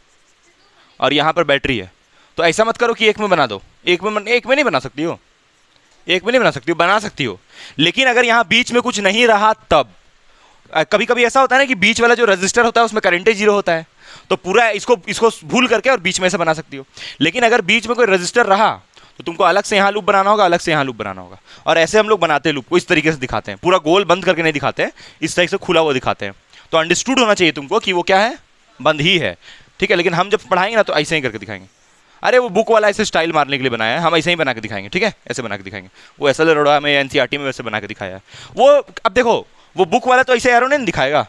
और यहां पर बैटरी है, तो ऐसा मत करो कि एक में बना दो, एक में नहीं बना सकती हो, एक में नहीं बना सकती हो, बना सकती हो, लेकिन अगर यहां बीच में कुछ नहीं रहा तब, कभी कभी ऐसा होता है ना कि बीच वाला जो रजिस्टर होता है उसमें करंट 0 होता है, तो पूरा इसको भूल करके और बीच में से बना सकती हो। लेकिन अगर बीच में कोई रजिस्टर रहा तो तुमको अलग से यहाँ लूप बनाना होगा, अलग से यहाँ लूप बनाना होगा, और ऐसे हम लोग बनाते हैं लूप को, इस तरीके से दिखाते हैं, पूरा गोल बंद करके नहीं दिखाते हैं, इस तरीके से खुला हुआ दिखाते हैं। तो अंडरस्टूड होना चाहिए तुमको कि वो क्या है, बंद ही है, ठीक है। लेकिन हम जब पढ़ाएंगे ना तो ऐसे ही करके दिखाएंगे, अरे वो बुक वाला ऐसे स्टाइल मारने के लिए बनाया है, हम ऐसे ही बना के दिखाएंगे, ठीक है, ऐसे बना के दिखाएंगे। वो ऐसा रोड़ा में एनसीईआरटी में वैसे बना के दिखाया है वो। अब देखो वो बुक वाला तो ऐसे एरो नहीं दिखाएगा,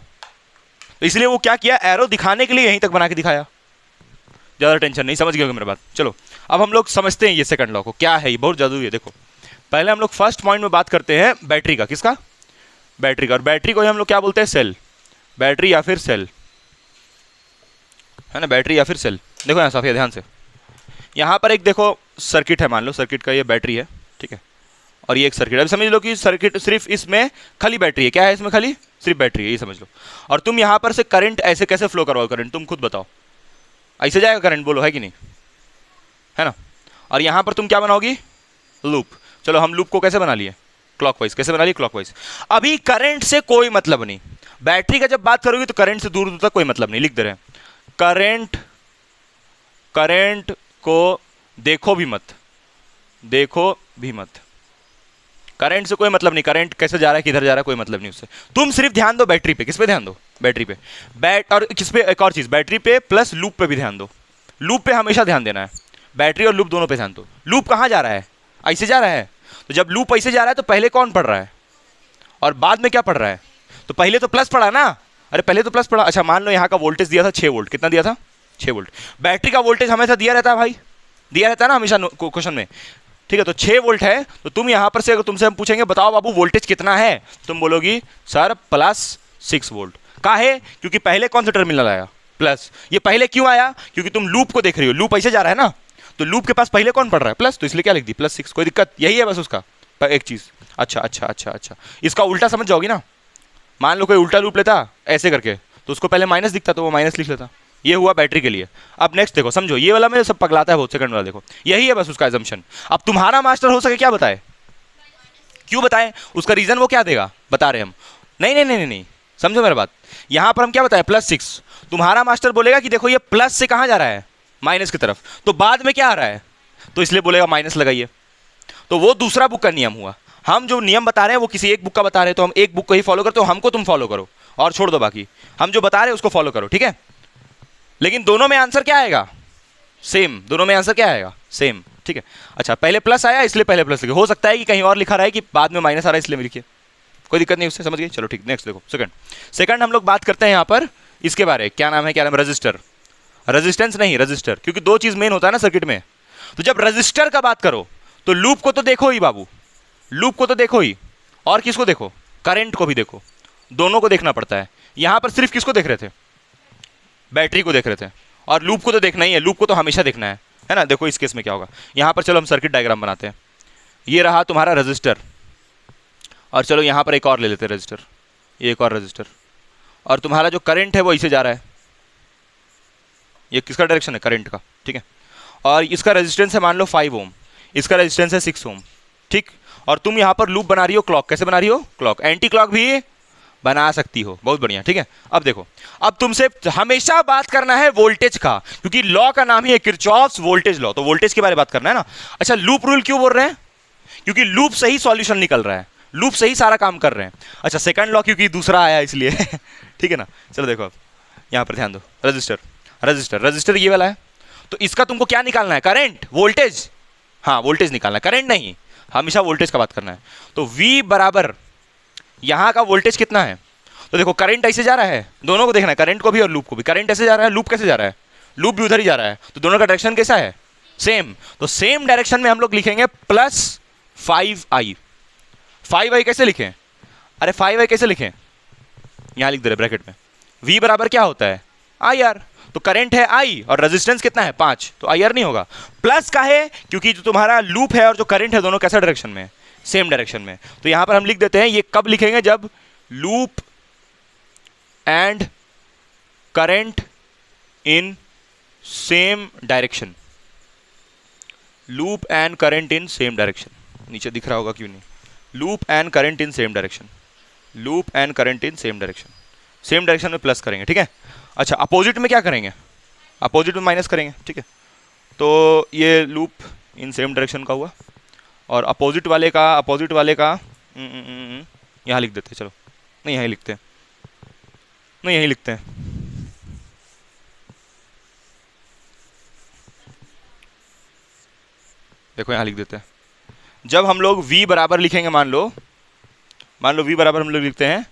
तो इसलिए वो क्या किया, एरो दिखाने के लिए यहीं तक बना के दिखाया, ज़्यादा टेंशन नहीं, समझ गए मेरी बात। चलो अब हम लोग समझते हैं ये सेकंड लॉ को, क्या है ये, बहुत जरूरी है। देखो पहले हम लोग फर्स्ट पॉइंट में बात करते हैं बैटरी का, किसका, बैटरी का, और बैटरी को हम लोग क्या बोलते हैं, सेल, बैटरी या फिर सेल, है ना, बैटरी या फिर सेल। देखो यहाँ साफिया ध्यान से, यहाँ पर एक देखो सर्किट है, मान लो सर्किट का ये बैटरी है, ठीक है, और ये एक सर्किट। अब समझ लो कि सर्किट सिर्फ इसमें खाली बैटरी है। क्या है इसमें? खाली सिर्फ बैटरी है, ये समझ लो। और तुम यहां पर से करंट ऐसे कैसे फ्लो करवाओ? करंट तुम खुद बताओ, ऐसे जाएगा करंट? बोलो, है कि नहीं? है ना। और यहां पर तुम क्या बनाओगी? लूप। चलो हम लूप को कैसे बना लिए? क्लॉकवाइज। कैसे बना लिए? क्लॉकवाइज। अभी करंट से कोई मतलब नहीं, बैटरी का जब बात करोगे तो करंट से दूर दूर तक कोई मतलब नहीं। लिख दे रहे हैं करंट को देखो भी मत, देखो भी मत। करंट से कोई मतलब नहीं, करंट कैसे जा रहा है, किधर जा रहा है, कोई मतलब नहीं उससे। तुम सिर्फ ध्यान दो बैटरी पे। किस पे ध्यान दो? बैटरी पे। और किस पे? एक और चीज, बैटरी पे प्लस लूप पे भी ध्यान दो। लूप पे हमेशा ध्यान देना है, बैटरी और लूप दोनों पे ध्यान दो। लूप कहाँ जा रहा है? ऐसे जा रहा है। तो जब लूप ऐसे जा रहा है तो पहले कौन पढ़ रहा है और बाद में क्या पढ़ रहा है? तो पहले तो प्लस पढ़ा ना। अरे पहले तो प्लस पढ़ा। अच्छा मान लो यहाँ का वोल्टेज दिया था 6 वोल्ट। कितना दिया था? 6 वोल्ट। बैटरी का वोल्टेज हमेशा दिया रहता है भाई, दिया रहता है ना हमेशा क्वेश्चन में। ठीक है, तो 6 वोल्ट है। तो तुम यहां पर से अगर तुमसे हम पूछेंगे बताओ बाबू वोल्टेज कितना है, तुम बोलोगी सर +6 वोल्ट। का है? क्योंकि पहले कौन सा टर्मिनल आया? प्लस। ये पहले क्यों आया? क्योंकि तुम लूप को देख रही हो, लूप ऐसे जा रहा है ना, तो लूप के पास पहले कौन पड़ रहा है? प्लस, तो इसलिए क्या लिख दी? +6। कोई दिक्कत? यही है बस उसका एक चीज। अच्छा अच्छा अच्छा अच्छा, इसका उल्टा समझ जाओगी ना। मान लो कोई उल्टा लूप लेता ऐसे करके, तो उसको पहले माइनस दिखता तो वो माइनस लिख लेता। ये हुआ बैटरी के लिए। अब नेक्स्ट देखो, समझो ये वाला में सब पगलाता है बहुत, सेकंड वाला देखो, यही है बस उसका एजम्पशन। अब तुम्हारा मास्टर हो सके क्या बताए? क्यों बताए? उसका रीजन वो क्या देगा? बता रहे हम। नहीं नहीं नहीं नहीं, समझो मेरी बात। यहां पर हम क्या बताए? +6। तुम्हारा मास्टर बोलेगा कि देखो ये प्लस से कहां जा रहा है? माइनस की तरफ। तो बाद में क्या आ रहा है? तो इसलिए बोलेगा माइनस लगाइए। तो वो दूसरा बुक का नियम हुआ। हम जो नियम बता रहे हैं वो किसी एक बुक का बता रहे हैं, तो हम एक बुक को ही फॉलो करते हो। हमको तुम फॉलो करो और छोड़ दो बाकी। हम जो बता रहे हैं उसको फॉलो करो, ठीक है। लेकिन दोनों में आंसर क्या आएगा? सेम। दोनों में आंसर क्या आएगा? सेम, ठीक है। अच्छा पहले प्लस आया इसलिए पहले प्लस लिखे। हो सकता है कि कहीं और लिखा रहा है कि बाद में माइनस आ रहा है इसलिए लिखिए, कोई दिक्कत नहीं उससे, समझ गए। चलो ठीक, नेक्स्ट देखो सेकंड हम लोग बात करते हैं यहाँ पर इसके बारे। क्या नाम है? क्या नाम है? रजिस्टर। रेजिस्टेंस नहीं, रजिस्टर। क्योंकि दो चीज मेन होता है ना सर्किट में। तो जब रजिस्टर का बात करो तो लूप को तो देखो ही बाबू, लूप को तो देखो ही, और किसको देखो? करंट को भी देखो। दोनों को देखना पड़ता है। यहां पर सिर्फ किसको देख रहे थे? बैटरी को देख रहे थे। और लूप को तो देखना ही है, लूप को तो हमेशा देखना है ना। देखो इस केस में क्या होगा। यहां पर चलो हम सर्किट डायग्राम बनाते हैं। ये रहा तुम्हारा रजिस्टर, और चलो यहां पर एक और ले लेते हैं रजिस्टर, ये एक और रजिस्टर। और तुम्हारा जो करंट है वो इसे जा रहा है। ये किसका डायरेक्शन है? करंट का, ठीक है। और इसका रेजिस्टेंस है मान लो 5 ओम, इसका रेजिस्टेंस है 6 ओम, ठीक। और तुम यहां पर लूप बना रही हो क्लॉक। कैसे बना रही हो? क्लॉक। एंटी क्लॉक भी बना सकती हो, बहुत बढ़िया, ठीक है। अब देखो, अब तुमसे हमेशा बात करना है वोल्टेज का, क्योंकि लॉ का नाम ही है किरचॉफ्स वोल्टेज लॉ, तो वोल्टेज के बारे में बात करना है ना। अच्छा लूप रूल क्यों बोल रहे हैं? क्योंकि लूप से ही सॉल्यूशन निकल रहा है, लूप से ही सारा काम कर रहे हैं। अच्छा सेकंड लॉ क्योंकि दूसरा आया इसलिए ठीक है ना। चलो देखो अब यहां पर ध्यान दो। रजिस्टर, रजिस्टर, रजिस्टर ये वाला है। तो इसका तुमको क्या निकालना है? Current, voltage. हाँ वोल्टेज निकालना है, करंट नहीं, हमेशा वोल्टेज का बात करना है। तो V बराबर यहां का वोल्टेज कितना है? तो देखो करंट ऐसे जा रहा है, दोनों को देखना है, करंट को भी और लूप को भी। करंट ऐसे जा रहा है, लूप कैसे जा रहा है? लूप भी उधर ही जा रहा है, तो दोनों का डायरेक्शन कैसा है? सेम। तो सेम डायरेक्शन में हम लोग लिखेंगे +5I। 5I कैसे लिखें? अरे 5I कैसे लिखें? यहां लिख दे रहे ब्रैकेट में। V बराबर क्या होता है? IR। तो करंट है I और रेजिस्टेंस कितना है? 5, तो IR नहीं होगा। प्लस का है क्योंकि जो तुम्हारा लूप है और जो करंट है दोनों कैसा डायरेक्शन में? सेम डायरेक्शन में। तो यहां पर हम लिख देते हैं, ये कब लिखेंगे? जब loop and current in same direction. Loop and current in same direction, नीचे दिख रहा होगा क्यों नहीं? Loop and current in same direction, loop and current in same direction. Same direction में प्लस करेंगे, ठीक है। अच्छा अपोजिट में क्या करेंगे? अपोजिट में माइनस करेंगे, ठीक है। तो ये लूप इन सेम डायरेक्शन का हुआ, और अपोजिट वाले का यहाँ लिख देते हैं। चलो नहीं यहीं लिखते हैं, नहीं यहीं लिखते हैं। देखो यहाँ लिख देते हैं। जब हम लोग V बराबर लिखेंगे, मान लो V बराबर हम लोग लिखते हैं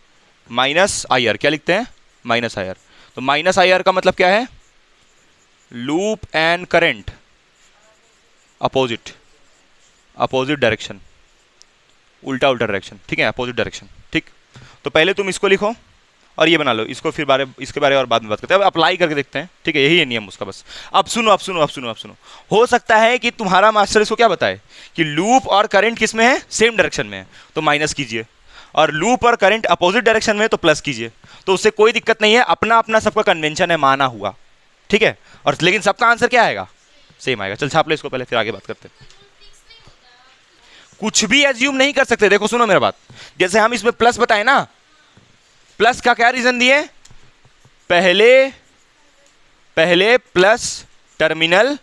-IR। क्या लिखते हैं? -IR। तो -IR का मतलब क्या है? Loop and current opposite, opposite direction, उल्टा उल्टा डायरेक्शन, ठीक है, अपोजिट डायरेक्शन, ठीक। तो पहले तुम इसको लिखो और ये बना लो, इसको फिर इसके बारे और बाद में बात करते हैं। अब अप्लाई करके देखते हैं, ठीक है, यही है नियम उसका बस। अब सुनो अब सुनो अब सुनो अब सुनो, हो सकता है कि तुम्हारा मास्टर इसको क्या बताए कि लूप और करंट किस में है, सेम डायरेक्शन में है, तो माइनस कीजिए, और लूप और करंट अपोजिट डायरेक्शन में है तो प्लस कीजिए। तो उससे कोई दिक्कत नहीं है, अपना अपना सबका कन्वेंशन है, माना हुआ, ठीक है। और लेकिन सबका आंसर क्या आएगा, सेम आएगा। चल छाप ले इसको पहले, फिर आगे बात करते हैं। कुछ भी एज्यूम नहीं कर सकते। देखो सुनो मेरा बात, जैसे हम इसमें प्लस बताए ना, प्लस का क्या रीजन दिए, पहले प्लस टर्मिनल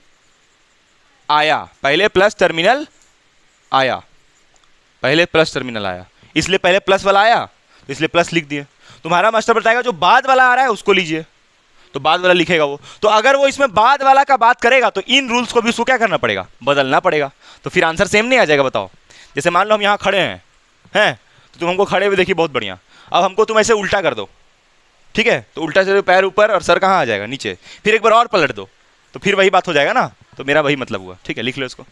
आया, पहले प्लस टर्मिनल आया, पहले प्लस टर्मिनल आया, इसलिए पहले प्लस वाला आया, तो इसलिए प्लस लिख दिए। तुम्हारा मास्टर बताएगा जो बाद वाला आ रहा है उसको लीजिए, तो बाद वाला लिखेगा वो। तो अगर वो इसमें बाद वाला का बात करेगा तो इन रूल्स को भी उसको क्या करना पड़ेगा, बदलना पड़ेगा। तो फिर आंसर सेम नहीं आ जाएगा। बताओ, जैसे मान लो हम यहाँ खड़े हैं तो तुम हमको खड़े हुए देखिए, बहुत बढ़िया। अब हमको तुम ऐसे उल्टा कर दो, ठीक है, तो उल्टा से पैर ऊपर और सर कहाँ आ जाएगा, नीचे। फिर एक बार और पलट दो, तो फिर वही बात हो जाएगा ना। तो मेरा वही मतलब हुआ, ठीक है, लिख लो इसको।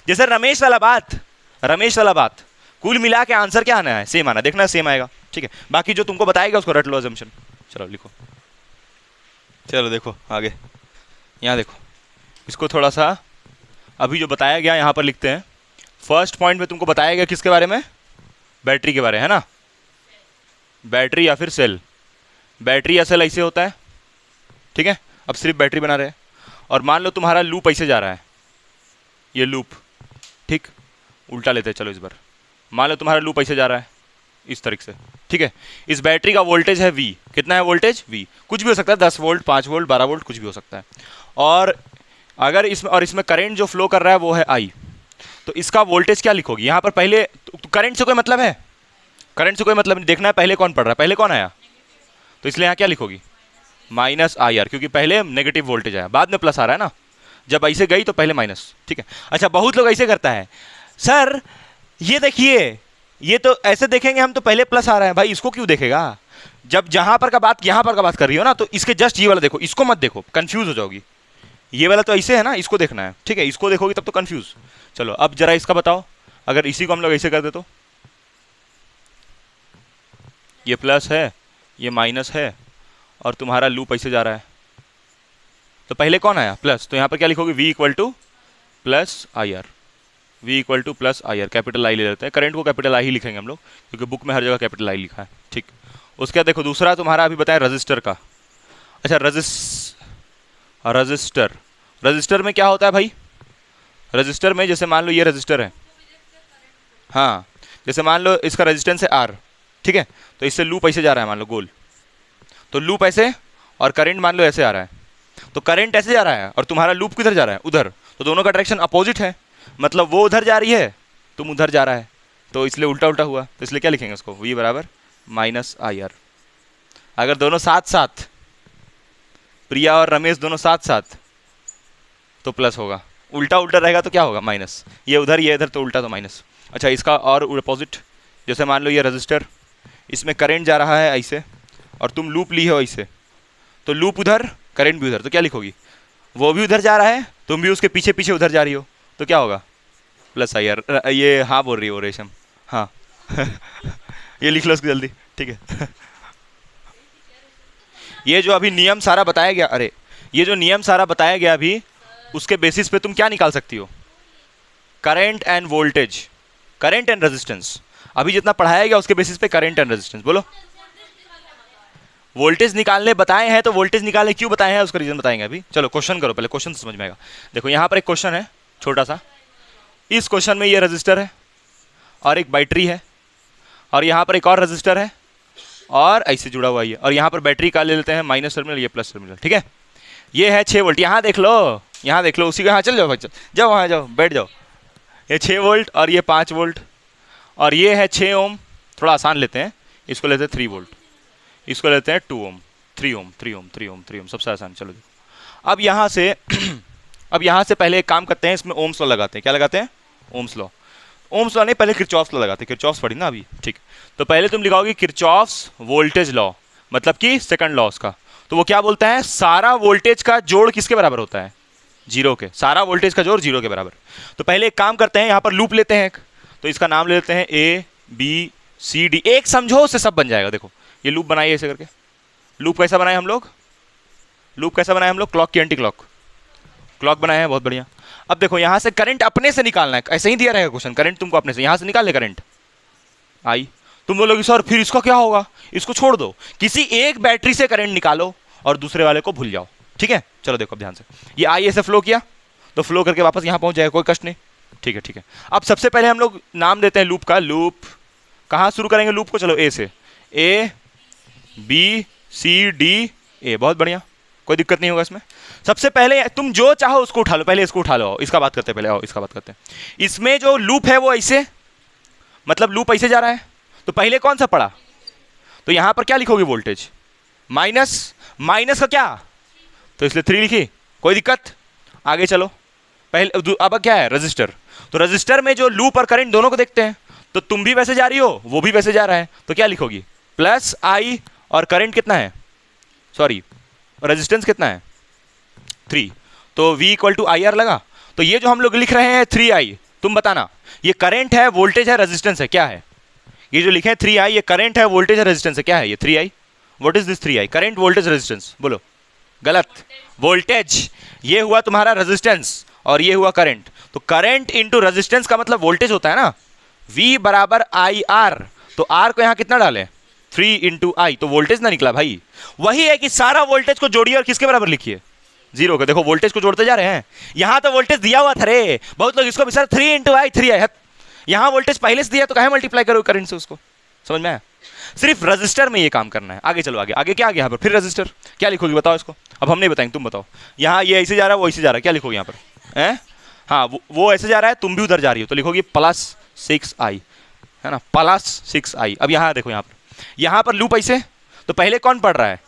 जैसे रमेश वाला बात, कुल मिला के आंसर क्या आना है, सेम आना, देखना सेम आएगा, ठीक है। बाकी जो तुमको बताएगा उसको रट लो, अजम्पशन। चलो लिखो, चलो देखो आगे, यहाँ देखो, इसको थोड़ा सा अभी जो बताया गया यहाँ पर लिखते हैं। फर्स्ट पॉइंट में तुमको बताया गया किसके बारे में, बैटरी के बारे, है ना, बैटरी या फिर सेल। बैटरी या सेल ऐसे होता है, ठीक है। अब सिर्फ बैटरी बना रहे हैं, और मान लो तुम्हारा लूप ऐसे जा रहा है, ये लूप, ठीक, उल्टा लेते हैं, चलो इस बार। मान लो तुम्हारा लूप ऐसे जा रहा है इस तरीके से, ठीक है। इस बैटरी का वोल्टेज है V, कितना है वोल्टेज V, कुछ भी हो सकता है, 10 वोल्ट, 5 वोल्ट, 12 वोल्ट, कुछ भी हो सकता है। और अगर इसमें करंट जो फ्लो कर रहा है वो है I, तो इसका वोल्टेज क्या लिखोगी यहाँ पर। पहले करंट से कोई मतलब है, करंट से कोई मतलब नहीं, देखना है पहले कौन पढ़ रहा है, पहले कौन आया, तो इसलिए यहाँ क्या लिखोगी, -IR, क्योंकि पहले नेगेटिव वोल्टेज आया, बाद में प्लस आ रहा है ना। जब ऐसे गई तो पहले माइनस, ठीक है। अच्छा, बहुत लोग ऐसे करता है, सर ये देखिए, ये तो ऐसे देखेंगे हम तो पहले प्लस आ रहा है, भाई इसको क्यों देखेगा, जब जहां पर का बात यहाँ पर का बात कर रही हो ना, तो इसके जस्ट ये वाला देखो, इसको मत देखो, कंफ्यूज हो जाओगी। ये वाला तो ऐसे है ना, इसको देखना है, ठीक है, इसको देखोगी तब तो कंफ्यूज। चलो अब जरा इसका बताओ, अगर इसी को हम लोग ऐसे कर दे तो, ये प्लस है, ये माइनस है, और तुम्हारा लूप ऐसे जा रहा है, तो पहले कौन आया, प्लस, तो यहाँ पर क्या लिखोगे, V equal two plus IR, V equal two plus IR, capital I ले लेते हैं, करंट को कैपिटल I ही लिखेंगे हम लोग, क्योंकि बुक में हर जगह कैपिटल I लिखा है, ठीक। उसके बाद देखो दूसरा तुम्हारा अभी बताया रजिस्टर का। अच्छा, रजिस्टर में क्या होता है भाई, रजिस्टर में जैसे मान लो ये रजिस्टर है, हाँ, जैसे मान लो इसका रेजिस्टेंस है R, ठीक है, तो इससे लूप ऐसे जा रहा है, मान लो गोल, तो लूप ऐसे, और करंट मान लो ऐसे आ रहा है, तो करंट ऐसे जा रहा है और तुम्हारा लूप किधर जा रहा है, उधर, तो दोनों का डायरेक्शन अपोजिट है, मतलब वो उधर जा रही है, तुम उधर जा रहा है, तो इसलिए उल्टा उल्टा हुआ, तो इसलिए क्या लिखेंगे उसको, V बराबर -IR। अगर दोनों साथ साथ, प्रिया और रमेश दोनों साथ साथ, तो प्लस होगा, उल्टा उल्टा रहेगा तो क्या होगा, माइनस, ये उधर ये इधर, तो उल्टा तो माइनस। अच्छा, इसका और अपोजिट, जैसे मान लो ये रजिस्टर, इसमें करंट जा रहा है ऐसे, और तुम लूप ली हो ऐसे, तो लूप उधर, करंट भी उधर, तो क्या लिखोगी, वो भी उधर जा रहा है, तुम भी उसके पीछे पीछे उधर जा रही हो, तो क्या होगा, +IR। ये हाँ बोल रही हो रेशम, हाँ ये लिख लो उसको जल्दी, ठीक है। ये जो अभी नियम सारा बताया गया, अरे ये जो नियम सारा बताया गया अभी, उसके बेसिस पे तुम क्या निकाल सकती हो, current end voltage, current and resistance. अभी जितना पढ़ाया गया उसके बेसिस पे करंट एंड रेजिस्टेंस, बोलो। वोल्टेज निकालने बताए हैं, तो वोल्टेज निकालने क्यों बताए हैं उसका रीजन बताएंगे अभी। चलो क्वेश्चन करो, पहले क्वेश्चन समझ में आएगा। देखो यहाँ पर एक क्वेश्चन है छोटा सा, इस क्वेश्चन में ये रजिस्टर है और एक बैटरी है, और यहाँ पर एक और रजिस्टर है और ऐसे जुड़ा हुआ है, और यहाँ पर बैटरी का ले लेते हैं माइनस टर्मिनल, ये प्लस टर्मिनल, ठीक है। ये है 6 वोल्ट, यहाँ देख लो, यहाँ देख लो, उसी का, हाँ चल जाओ भाई, चल जाओ, वहाँ जाओ, बैठ जाओ। ये 6 वोल्ट और ये 5 वोल्ट, और ये है 6 ओम, थोड़ा आसान लेते हैं, इसको लेते हैं 3 वोल्ट, इसको लेते हैं 2 ओम, 3 ओम, 3 ओम, 3 ओम, 3 ओम, सबसे आसान। चलो देखो, अब यहाँ से अब यहाँ से पहले एक काम करते हैं, इसमें ओम्स लॉ लगाते हैं। क्या लगाते हैं, ओम्स लॉ। ओम्स लॉ नहीं, पहले किरचॉफ्स लॉ लगाते हैं, किरचॉफ्स पढ़ी ना अभी, ठीक। तो पहले तुम लिखाओगे किरचॉफ्स वोल्टेज लॉ, मतलब कि सेकंड लॉ उसका। तो वो क्या बोलता है, सारा वोल्टेज का जोड़ किसके बराबर होता है, 0 के, सारा वोल्टेज का जोड़ 0 के बराबर। तो पहले एक काम करते हैं, यहाँ पर लूप लेते हैं एक, तो इसका नाम ले लेते हैं A B C D, एक समझो उससे सब बन जाएगा। देखो ये लूप बनाइए ऐसे करके, लूप कैसा बनाए हम लोग, लूप कैसा बनाए हम लोग, क्लॉक की एंटी क्लॉक, क्लॉक बनाए हैं, बहुत बढ़िया। अब देखो यहां से करंट अपने से निकालना है, ऐसे ही दिया रहेगा क्वेश्चन, करंट तुमको अपने से यहां से निकालने, करंट आई। तुम बोलोगे सर फिर इसका क्या होगा, इसको छोड़ दो, किसी एक बैटरी से करंट निकालो और दूसरे वाले को भूल जाओ, ठीक है। चलो देखो ध्यान से, ये आई ऐसे फ्लो किया तो फ्लो करके वापस यहां पहुंच जाएगा, कोई कष्ट नहीं, ठीक है ठीक है। अब सबसे पहले हम लोग नाम देते हैं लूप का, लूप कहां शुरू करेंगे लूप को, चलो ए से, ए बी सी डी ए, बहुत बढ़िया, कोई दिक्कत नहीं होगा इसमें। सबसे पहले तुम जो चाहो उसको उठा लो, पहले इसको उठा लो, इसका बात करते हैं पहले, आओ इसका बात करते हैं। इसमें जो लूप है वो ऐसे, मतलब लूप ऐसे जा रहा है, तो पहले कौन सा पड़ा, तो यहां पर क्या लिखोगे, वोल्टेज माइनस, माइनस का क्या, तो इसलिए 3 लिखी, कोई दिक्कत। आगे चलो, पहले अब क्या है, रजिस्टर, तो रजिस्टर में जो लूप और करंट दोनों को देखते हैं, तो तुम भी वैसे जा रही हो, वो भी वैसे जा रहा है, तो क्या लिखोगी, प्लस आई, और करंट कितना है, सॉरी रेजिस्टेंस कितना है 3, तो V equal to I R लगा। तो ये जो हम लोग लिख रहे हैं 3i, तुम बताना ये करंट है, वोल्टेज है, रेजिस्टेंस है, क्या है, ये जो लिखे हैं 3i, ये करंट है, वोल्टेज है, रेजिस्टेंस है, क्या है ये 3i, what is this 3i, current voltage resistance, बोलो, गलत, वोल्टेज, ये हुआ तुम्हारा रेजिस्टेंस और ये हुआ करंट, तो करंट इंटू रेजिस्टेंस का मतलब वोल्टेज होता है ना, V बराबर आई आर, तो R को यहां कितना डालें 3 इंटू आई, तो वोल्टेज ना निकला भाई। वही है कि सारा वोल्टेज को जोड़िए और किसके बराबर लिखिए, 0 का, देखो वोल्टेज को जोड़ते जा रहे हैं, यहां तो वोल्टेज दिया हुआ था रे, बहुत लोग इसको भी सर 3 इंटू आई 3 आई, यहां वोल्टेज पहले से दिया तो कहे मल्टीप्लाई करो करंट से उसको, समझ में आया। सिर्फ रजिस्टर में ये काम करना है। आगे चलो, आगे आगे क्या आ गया यहाँ पर, फिर रजिस्टर, क्या लिखोगे बताओ इसको, अब हम नहीं बताएंगे, तुम बताओ। यहाँ ये ऐसे जा रहा है, वो ऐसे जा रहा है, क्या लिखोगे यहाँ पर, हैं, हाँ वो ऐसे जा रहा है, तुम भी उधर जा रही हो, तो लिखोगे +6i, है ना, +6i। अब यहाँ देखो, यहाँ पर लूप ऐसे, तो पहले कौन पढ़ रहा है,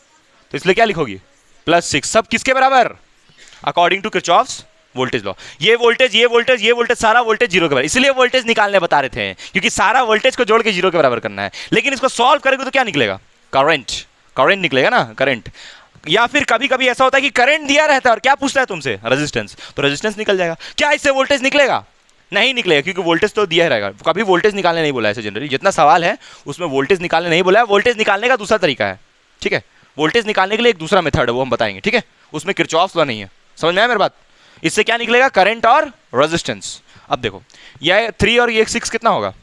तो इसलिए क्या लिखोगी +6, सब किसके बराबर, according to Kirchhoff's voltage law. ये वोल्टेज, ये वोल्टेज, ये वोल्टेज, सारा वोल्टेज 0 के बराबर, इसलिए वोल्टेज निकालने बता रहे थे, क्योंकि सारा वोल्टेज को जोड़ के 0 के बराबर करना है। लेकिन इसको सॉल्व करेंगे तो क्या निकलेगा, करंट, करंट निकलेगा ना, करंट। या फिर कभी कभी ऐसा होता है कि करंट दिया रहता है और क्या पूछता है तुमसे, रेजिस्टेंस, तो रेजिस्टेंस निकल जाएगा। क्या इससे वोल्टेज निकलेगा, नहीं निकलेगा, क्योंकि वोल्टेज तो दिया रहेगा, कभी वोल्टेज निकालने नहीं बोला है। जनरली जितना सवाल है उसमें वोल्टेज निकालने नहीं बोला है, वोल्टेज निकालने का दूसरा तरीका है, ठीक है, वोल्टेज निकालने के लिए एक दूसरा मेथड है, वो हम बताएंगे, ठीक है, उसमें किरचॉफ्स लॉ नहीं है, समझ में आया मेरी बात। इससे क्या निकलेगा, करंट और रेजिस्टेंस। अब देखो ये 3 और ये 6 कितना होगा,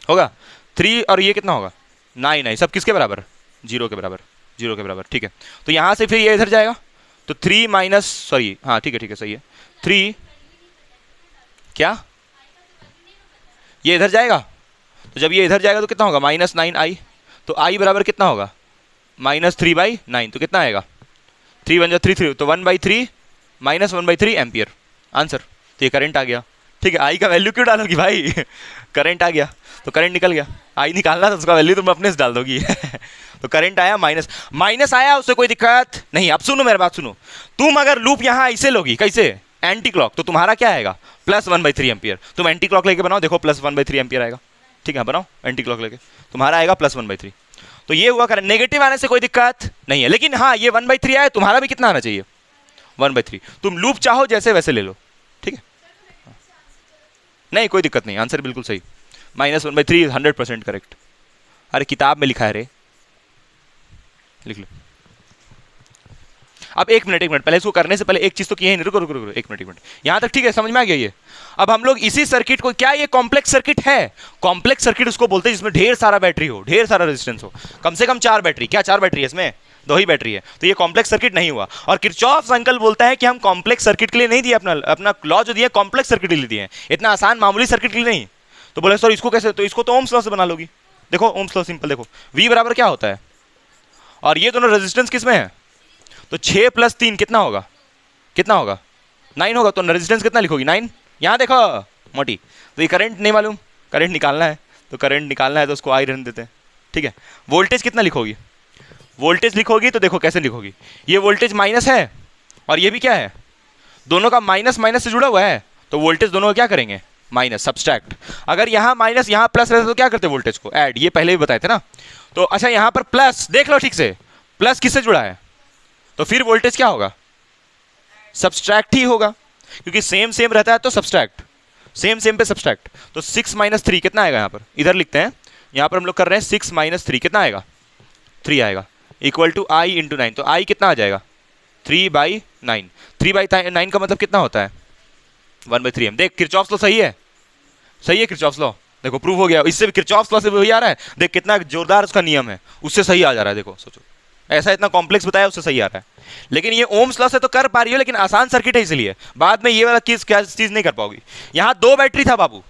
होगा 3 और ये कितना होगा 9 9, सब किसके बराबर, 0 के बराबर, 0 के बराबर, ठीक है। तो यहाँ से फिर ये इधर जाएगा, तो 3 माइनस, सॉरी हाँ ठीक है सही है, 3 क्या, ये इधर जाएगा, तो जब ये इधर जाएगा तो कितना होगा -9i, तो i बराबर कितना होगा -3/9, तो कितना आएगा 3 1 3 तो 1/3 -1/3 एम्पियर, आंसर। तो ये करंट आ गया, ठीक है। आई का वैल्यू क्यों डालोगी भाई करंट आ गया तो करंट निकल गया, आई निकालना तो उसका वैल्यू तुम अपने से डाल दोगी तो करंट आया, माइनस आया, उससे कोई दिक्कत नहीं। अब सुनो मेरी बात सुनो, तुम अगर लूप यहाँ ऐसे लोगी, कैसे, एंटी क्लॉक, तो तुम्हारा क्या आएगा +1/3 एम्पियर। तुम एंटी क्लॉक लेके बनाओ, देखो +1/3 एम्पियर आएगा, ठीक है, बनाओ एंटी क्लॉक लेके, तुम्हारा आएगा +1/3। तो ये हुआ करंट, नेगेटिव आने से कोई दिक्कत नहीं है, लेकिन हाँ ये 1/3 आया, तुम्हारा भी कितना आना चाहिए 1/3। तुम लूप चाहो जैसे वैसे ले लो, ठीक है, नहीं कोई दिक्कत नहीं, आंसर बिल्कुल सही, -1/3 100% करेक्ट। अरे किताब में लिखा है रे, लिख लो। अब एक मिनट पहले इसको करने से पहले एक चीज तो किए नहीं, रुको रुको रुको, एक मिनट यहां तक ठीक है, समझ में आ गया ये। अब हम लोग इसी सर्किट को, क्या ये कॉम्प्लेक्स सर्किट है, कॉम्प्लेक्स सर्किट उसको बोलते हैं जिसमें ढेर सारा बैटरी हो, ढेर सारा रेजिस्टेंस हो, कम से कम 4 बैटरी, क्या 4 बैटरी है इसमें, 2 ही बैटरी है, तो ये कॉम्प्लेक्स सर्किट नहीं हुआ। और किरचॉफ्स अंकल बोलता है कि हम कॉम्प्लेक्स सर्किट के लिए नहीं दिए, अपना लॉ जो दिया कॉम्प्लेक्स सर्किट के लिए दिए हैं, इतना आसान मामूली सर्किट के लिए नहीं। तो बोले सर इसको कैसे, तो इसको तो ओम्स लॉ से बना लोगी। देखो ओम्स लॉ सिंपल, देखो V बराबर क्या होता है, और ये दोनों रेजिस्टेंस किसमें है, तो 6 + 3 कितना होगा, कितना होगा 9 होगा, तो रेजिस्टेंस कितना लिखोगी 9। यहाँ देखो मोटी, तो ये करंट नहीं मालूम, करंट निकालना है, तो करंट निकालना है तो उसको आई रहने देते हैं, ठीक है। वोल्टेज कितना लिखोगी, वोल्टेज लिखोगी तो देखो कैसे लिखोगी, ये वोल्टेज माइनस है और ये भी क्या है, दोनों का माइनस माइनस से जुड़ा हुआ है, तो वोल्टेज दोनों का क्या करेंगे माइनस, सब्सट्रैक्ट। अगर यहाँ माइनस यहाँ प्लस रहता तो क्या करते वोल्टेज को ऐड, ये पहले भी बताए थे ना। तो अच्छा यहाँ पर प्लस देख लो ठीक से, प्लस किससे जुड़ा है, तो फिर वोल्टेज क्या होगा, सब्सट्रैक्ट ही होगा, क्योंकि सेम सेम रहता है तो सब्सट्रैक्ट, सेम सेम पे सब्सट्रैक्ट। तो 6 - 3 कितना आएगा, यहाँ पर इधर लिखते हैं, यहाँ पर हम लोग कर रहे हैं 6 - 3 कितना आएगा 3 आएगा, इक्वल टू आई इंटू 9, तो आई कितना आ जाएगा 3/9। 3/9 का मतलब कितना होता है 1/3m। देख किरचॉफ्स लॉ सही है, सही है किरचॉफ्स लॉ, देखो प्रूव हो गया, इससे भी किरचॉफ्स लॉ से वही आ रहा है, देख कितना जोरदार उसका नियम है, उससे सही आ जा रहा है। देखो सोचो, ऐसा इतना कॉम्प्लेक्स बताया उससे सही आ रहा है। लेकिन ये ओम्स लॉ से तो कर पा रही हो, लेकिन आसान सर्किट है इसलिए, बाद में ये वाला चीज क्या चीज नहीं कर पाओगी। यहाँ 2 बैटरी था बाबू,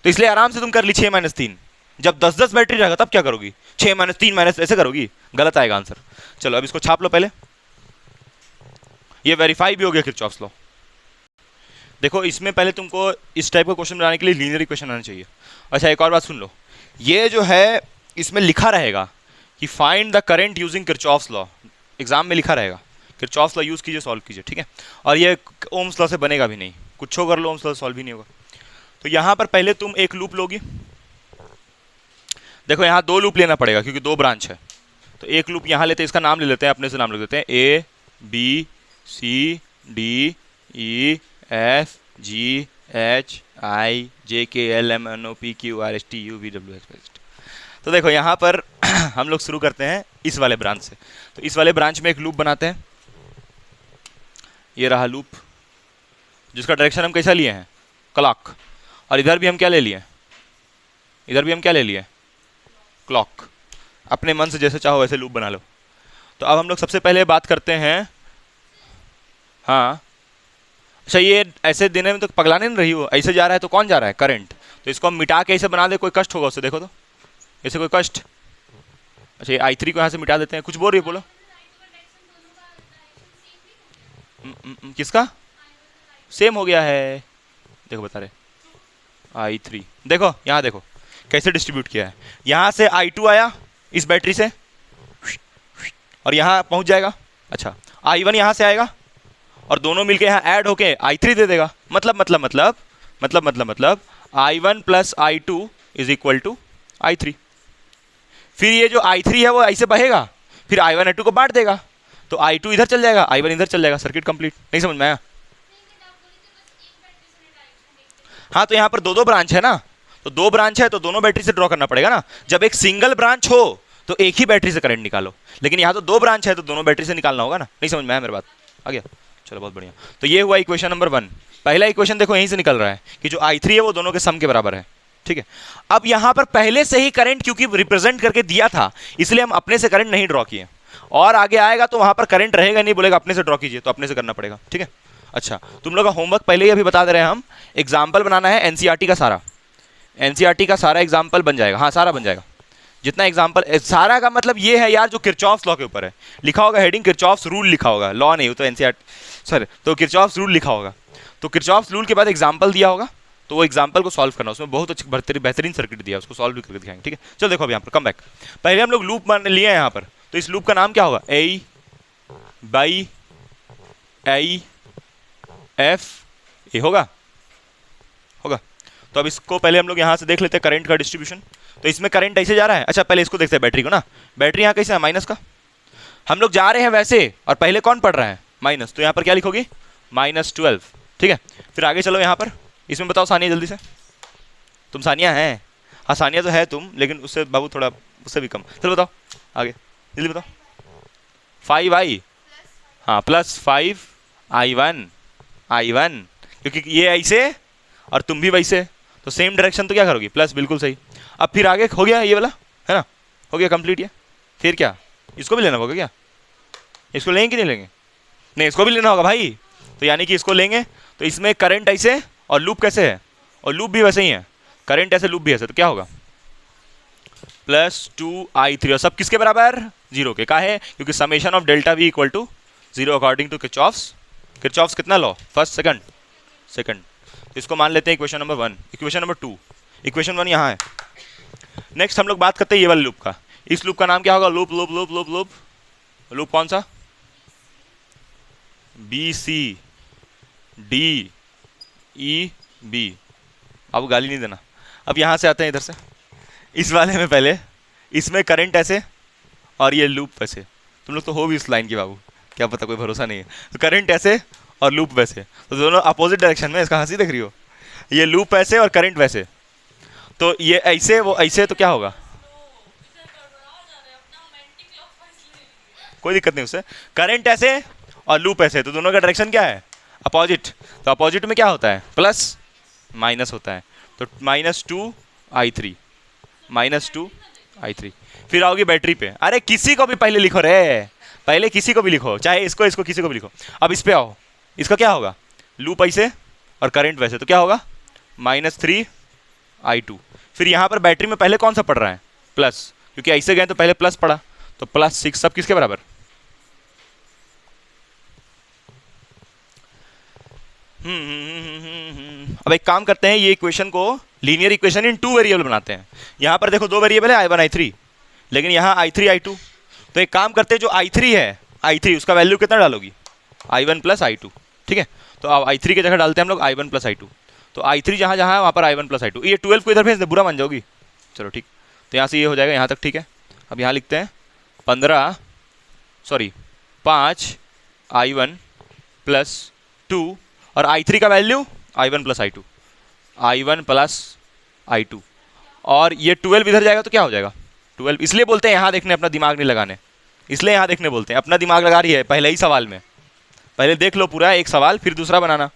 तो इसलिए आराम से तुम कर ली 6-3। जब 10-10 बैटरी रहेगा तब क्या करोगी, 6-3 ऐसे करोगी, गलत आएगा आंसर। चलो अब इसको छाप लो पहले, ये वेरीफाई भी हो गया किरचॉफ्स लॉ। देखो इसमें पहले तुमको इस टाइप का क्वेश्चन बनाने के लिए लीनियर इक्वेशन आना चाहिए। अच्छा एक और बात सुन लो, ये जो है इसमें लिखा रहेगा कि find the current using Kirchhoff's law, exam में लिखा रहेगा किरचॉफ्स लॉ यूज कीजिए, सॉल्व कीजिए, ठीक है। और ये ओम्स लॉ से बनेगा भी नहीं, कुछ कर लो ओम्स लॉ सॉल्व भी नहीं होगा। तो यहाँ पर पहले तुम एक लूप लोगी, देखो यहाँ 2 लूप लेना पड़ेगा क्योंकि 2 ब्रांच है, तो एक लूप यहाँ लेते हैं, इसका नाम ले लेते हैं, अपने से नाम लिख देते हैं ABCDEFGHIJKLMNOPQRSTUVWX। तो देखो यहाँ पर हम लोग शुरू करते हैं इस वाले ब्रांच से, तो इस वाले ब्रांच में एक लूप बनाते हैं, ये रहा लूप जिसका डायरेक्शन हम कैसा लिए हैं क्लॉक, और इधर भी हम क्या ले लिए, इधर भी हम क्या ले लिए क्लॉक। अपने मन से जैसे चाहो वैसे लूप बना लो। तो अब हम लोग सबसे पहले बात करते हैं, हाँ अच्छा ये ऐसे देने में तो पगलाने नहीं रही हो, ऐसे जा रहा है तो कौन जा रहा है करंट, तो इसको हम मिटा के ऐसे बना दे, कोई कष्ट होगा उससे, देखो तो ऐसे कोई कष्ट। अच्छा ये I3 को यहाँ से मिटा देते हैं, कुछ बोल रही है बोलो। किसका सेम हो गया है, देखो बता रहे I3, देखो यहाँ देखो कैसे डिस्ट्रीब्यूट किया है, यहाँ से I2 आया इस बैटरी से और यहाँ पहुँच जाएगा। अच्छा I1 यहाँ से आएगा और दोनों मिलके यहाँ ऐड होके I3 दे देगा, मतलब I1 plus I2 is equal to I3। फिर ये जो I3 है वो ऐसे बहेगा, फिर I1 I2 को बांट देगा, तो I2 इधर चल जाएगा, I1 इधर चल जाएगा, सर्किट कंप्लीट। नहीं समझ में आया? हाँ तो यहाँ पर 2-2 ब्रांच है ना, तो 2 ब्रांच है तो दोनों बैटरी से ड्रॉ करना पड़ेगा ना। जब एक सिंगल ब्रांच हो तो एक ही बैटरी से करंट निकालो, लेकिन यहाँ तो 2 ब्रांच है तो दोनों बैटरी से निकालना होगा ना। नहीं समझ में आया मेरी बात, आ गया? चलो बहुत बढ़िया। तो ये हुआ इक्वेशन नंबर 1। पहला इक्वेशन देखो यहीं से निकल रहा है कि जो I3 है वो दोनों के सम के बराबर है, ठीक है। अब यहाँ पर पहले से ही करंट क्योंकि रिप्रेजेंट करके दिया था इसलिए हम अपने से करंट नहीं ड्रॉ किए, और आगे आएगा तो वहां पर करंट रहेगा नहीं, बोलेगा अपने से ड्रॉ कीजिए, तो अपने से करना पड़ेगा, ठीक है। अच्छा तुम लोग का होमवर्क पहले ही अभी बता दे रहे हैं हम, एग्जाम्पल बनाना है एनसीईआरटी का सारा, एनसीईआरटी का सारा एग्जाम्पल बन जाएगा, हाँ सारा बन जाएगा जितना एग्जाम्पल। सारा का मतलब ये है यार जो किरचॉफ्स लॉ के ऊपर है, लिखा होगा हेडिंग किरचॉफ्स रूल लिखा होगा, लॉ नहीं हो तो एनसीईआरटी सर, तो किरचॉफ्स रूल लिखा होगा, तो किरचॉफ्स रूल के बाद एग्जाम्पल दिया होगा, तो वो एग्जाम्पल को सॉल्व करना, उसमें बहुत अच्छी बेहतरीन सर्किट दिया, उसको सॉल्व भी करके दिखाएंगे, ठीक है। चलो देखो अब यहाँ पर कम बैक, पहले हम लोग लूप मान लिए हैं यहाँ पर, तो इस लूप का नाम क्या होगा A बाई I F ए होगा। तो अब इसको पहले हम लोग यहाँ से देख लेते हैं करंट का डिस्ट्रीब्यूशन। तो इसमें करंट ऐसे जा रहा है, अच्छा पहले इसको देखते हैं बैटरी को ना, बैटरी यहाँ कैसे है माइनस का, हम लोग जा रहे हैं वैसे और पहले कौन पढ़ रहा है माइनस, तो यहाँ पर क्या लिखोगे -12, ठीक है। फिर आगे चलो यहाँ पर, इसमें बताओ सानिया जल्दी से, तुम सानिया हैं, हाँ सानिया तो है तुम, लेकिन उससे बाबू थोड़ा उससे भी कम, चलो बताओ आगे जल्दी बताओ। 5I हाँ प्लस 5I1 क्योंकि ये ऐसे और तुम भी वैसे, तो सेम डायरेक्शन, तो क्या करोगी प्लस, बिल्कुल सही। अब फिर आगे हो गया ये वाला है ना, हो गया कंप्लीट ये। फिर क्या इसको भी लेना होगा क्या, इसको लेंगे कि नहीं लेंगे, नहीं इसको भी लेना होगा भाई, तो यानी कि इसको लेंगे, तो इसमें करंट ऐसे और लूप कैसे है, और लूप भी वैसे ही है, करंट ऐसे लूप भी ऐसे, तो क्या होगा +2I3, और सब किसके बराबर 0 के, का है क्योंकि summation of delta V equal to 0 according to Kirchhoff's कितना लॉ, फर्स्ट सेकंड। तो इसको मान लेते हैं equation number 1। Equation number 2, equation 1 यहाँ है। नेक्स्ट हम लोग बात करते हैं ये वाले लूप का, इस लूप का नाम क्या होगा, लूप कौन सा BCDEB, अब गाली नहीं देना। अब यहाँ से आते हैं इधर से, इस वाले में पहले इसमें करंट ऐसे और ये लूप वैसे, तुम लोग तो हो भी इस लाइन की बाबू, क्या पता कोई भरोसा नहीं है, तो करंट ऐसे और लूप वैसे, तो दोनों अपोजिट डायरेक्शन में, इसका हंसी देख रही हो, ये लूप ऐसे और करंट वैसे, तो ये ऐसे वो ऐसे, तो क्या होगा कोई दिक्कत नहीं उससे। करंट ऐसे और लूप ऐसे, तो दोनों का डायरेक्शन क्या है? अपोजिट। तो अपोजिट में क्या होता है? प्लस माइनस होता है। तो -2i3 -2i3। फिर आओगी बैटरी पे। अरे किसी को भी पहले लिखो रे, पहले किसी को भी लिखो, चाहे इसको इसको किसी को भी लिखो। अब इस पे आओ, इसका क्या होगा? लूप ऐसे और करंट वैसे, तो क्या होगा? -3i2। फिर यहाँ पर बैटरी में पहले कौन सा पड़ रहा है? प्लस, क्योंकि ऐसे गए तो पहले प्लस पड़ा, तो +6। सब किसके बराबर? अब एक काम करते हैं, ये इक्वेशन को लीनियर इक्वेशन इन 2 वेरिएबल बनाते हैं। यहाँ पर देखो 2 वेरिएबल है, i1 i3, लेकिन यहाँ i3 i2। तो एक काम करते हैं, जो i3 है, i3 उसका वैल्यू कितना डालोगी? i1 + i2। ठीक है, तो अब i3 की जगह डालते हैं हम लोग i1 + i2। तो i3 जहाँ जहाँ है वहाँ पर i1 + i2। ये 12 को इधर भेज दे, बुरा मान जाओगी। चलो ठीक, तो यहाँ से ये हो जाएगा यहाँ तक। ठीक है, अब यहाँ लिखते हैं 5 i1 + 2 और i3 का value i1 + i2, i1 + i2। और ये 12 इधर जाएगा तो क्या हो जाएगा? 12। इसलिए बोलते हैं यहाँ देखने, अपना दिमाग नहीं लगाने, इसलिए यहाँ देखने बोलते हैं। अपना दिमाग लगा रही है पहले ही सवाल में, पहले देख लो पूरा एक सवाल, फिर दूसरा बनाना।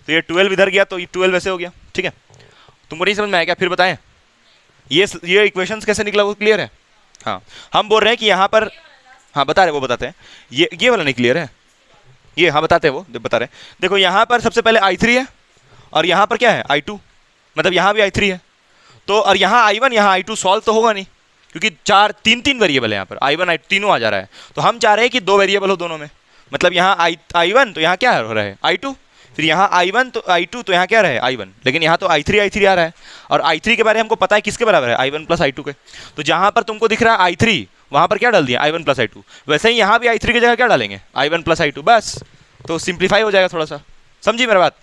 तो ये 12 इधर गया तो ये 12 वैसे हो गया। ठीक है, तुमको नहीं समझ में आया क्या? फिर बताएं, ये इक्वेशंस कैसे निकला वो क्लियर है? हाँ, हम बोल रहे हैं कि यहाँ पर, हाँ बता रहे, वो बताते हैं। ये वाला नहीं क्लियर है? ये हाँ बताते हैं, वो बता रहे हैं। देखो यहाँ पर सबसे पहले i3 है और यहाँ पर क्या है? i2, मतलब यहाँ भी i3 है। तो और यहाँ i1 यहाँ i2, सॉल्व तो होगा नहीं, क्योंकि 3 वेरिएबल है यहाँ पर, i1 i2 तीनों आ जा रहा है। तो हम चाह रहे हैं कि 2 वेरिएबल हो दोनों में, मतलब यहाँ i1 तो यहाँ क्या हो रहा है? i2। फिर यहाँ i1 तो i2 तो यहाँ क्या रहा है? i1। लेकिन यहाँ तो i3 आ रहा है, और i3 के बारे में हमको पता है किसके बराबर है? i1 + i2 के। तो जहाँ पर तुमको दिख रहा है i3, वहाँ पर क्या डाल दिया? i1 + i2। वैसे ही यहाँ भी i3 की जगह क्या डालेंगे? i1 + i2, बस। तो सिंप्लीफाई हो जाएगा थोड़ा सा, समझी मेरा बात?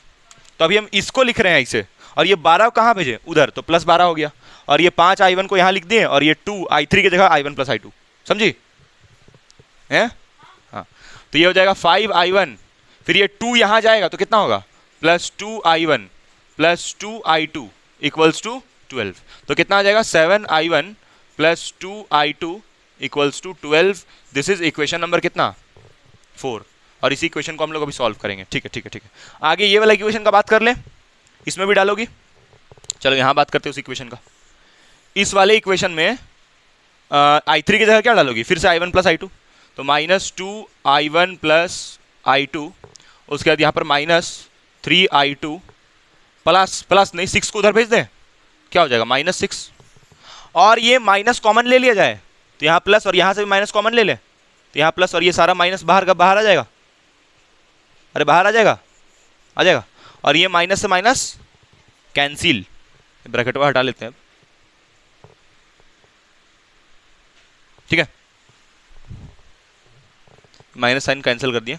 तो अभी हम इसको लिख रहे हैं ऐसे, और ये 12 कहाँ भेजे? उधर, तो +12 हो गया। और ये 5 i1 को यहाँ लिख दिए, और ये 2 i3 की जगह i1 + i2, समझी है? हाँ, तो ये हो जाएगा 5 i1, फिर ये 2 यहाँ जाएगा तो कितना होगा? +2 i1 + 2 i2 = 12। तो कितना आ जाएगा? 7 i1 + 2 i2 = 12। This is equation number कितना? 4। और इसी इक्वेशन को हम लोग अभी सॉल्व करेंगे। ठीक है ठीक है ठीक है, आगे ये वाला इक्वेशन का बात कर ले, इसमें भी डालोगी। चलो यहाँ बात करते हैं उस इक्वेशन का। इस वाले इक्वेशन में i3 की जगह क्या डालोगी? फिर से i1 + i2, तो -2 i1 + i2, उसके बाद यहाँ पर -3 i2 प्लस नहीं 6 को उधर भेज दें, क्या हो जाएगा? -6। और ये माइनस कॉमन ले लिया जाए, तो यहाँ प्लस और यहाँ से भी माइनस कॉमन ले ले, तो यहाँ प्लस और ये सारा माइनस बाहर का बाहर आ जाएगा। अरे बाहर आ जाएगा, आ जाएगा। और ये माइनस से माइनस कैंसिल, ब्रैकेट को हटा लेते हैं। ठीक है, माइनस साइन कैंसिल कर दिया।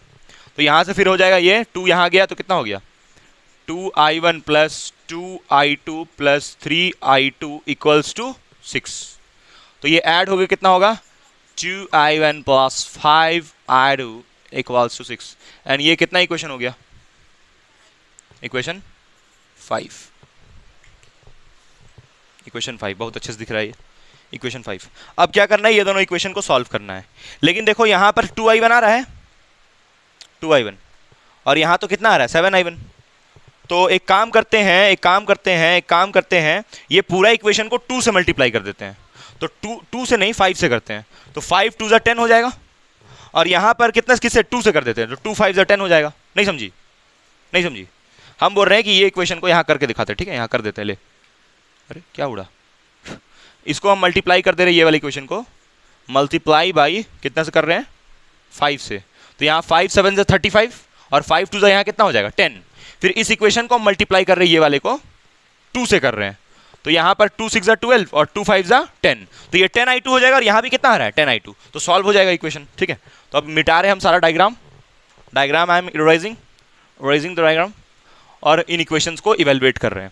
तो यहाँ से फिर हो जाएगा ये 2 यहाँ गया तो कितना हो गया? 2 i1 + 2 i2 + 3 i2 = 6। तो ये ऐड हो गया, कितना होगा? 2 i1 + 5 i2 = 6। एंड ये कितना इक्वेशन हो गया? इक्वेशन 5। इक्वेशन 5 बहुत अच्छे से दिख रहा है ये, इक्वेशन 5। अब क्या करना है? ये दोनों इक्वेशन को सॉल्व करना है। लेकिन देखो यहाँ पर 2 i1 आ रहा है, 2 i1, और यहाँ तो कितना आ रहा है? 7 i1। तो एक काम करते हैं, ये पूरा इक्वेशन को 2 से मल्टीप्लाई कर देते हैं। तो 2 से नहीं 5 से करते हैं, तो 5 2 10 हो जाएगा। और यहाँ पर कितना किससे? 2 से कर देते हैं, तो 2 5 10 हो जाएगा। नहीं समझी? नहीं समझी? हम बोल रहे हैं कि ये इक्वेशन को यहाँ करके दिखाते हैं। ठीक है, यहाँ कर देते हैं। ले, अरे क्या उड़ा? इसको हम मल्टीप्लाई कर दे रहे हैं, ये वाली इक्वेशन को मल्टीप्लाई बाई कितना से कर रहे हैं? 5 से। तो यहाँ 5 7 से 35 और 5 2 यहाँ कितना हो जाएगा? 10। फिर इस इक्वेशन को हम मल्टीप्लाई कर रहे हैं, ये वाले को 2 से कर रहे हैं, तो यहाँ पर 2 6 12 और 2 5 10। तो ये 10 i2 हो जाएगा, और यहाँ भी कितना आ रहा है? 10 i2। तो सॉल्व हो जाएगा इक्वेशन। ठीक है, तो अब मिटा रहे हैं हम सारा diagram I am erasing the diagram, और इन इक्वेशंस को इवेलुएट कर रहे हैं।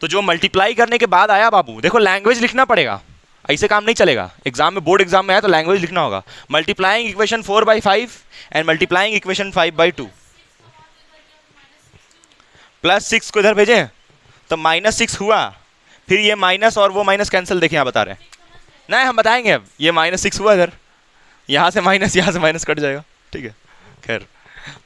तो जो मल्टीप्लाई करने के बाद आया बाबू, देखो लैंग्वेज लिखना पड़ेगा, ऐसे काम नहीं चलेगा। एग्जाम में, बोर्ड एग्जाम में आया तो लैंग्वेज लिखना होगा। Multiplying equation 4/5 and multiplying equation 5/2। +6 को इधर भेजें तो -6 हुआ, फिर ये माइनस और वो माइनस कैंसिल। देखिए यहाँ बता रहे हैं, नहीं हम बताएंगे अब। ये -6 हुआ इधर, यहाँ से माइनस कट जाएगा, ठीक है। खैर,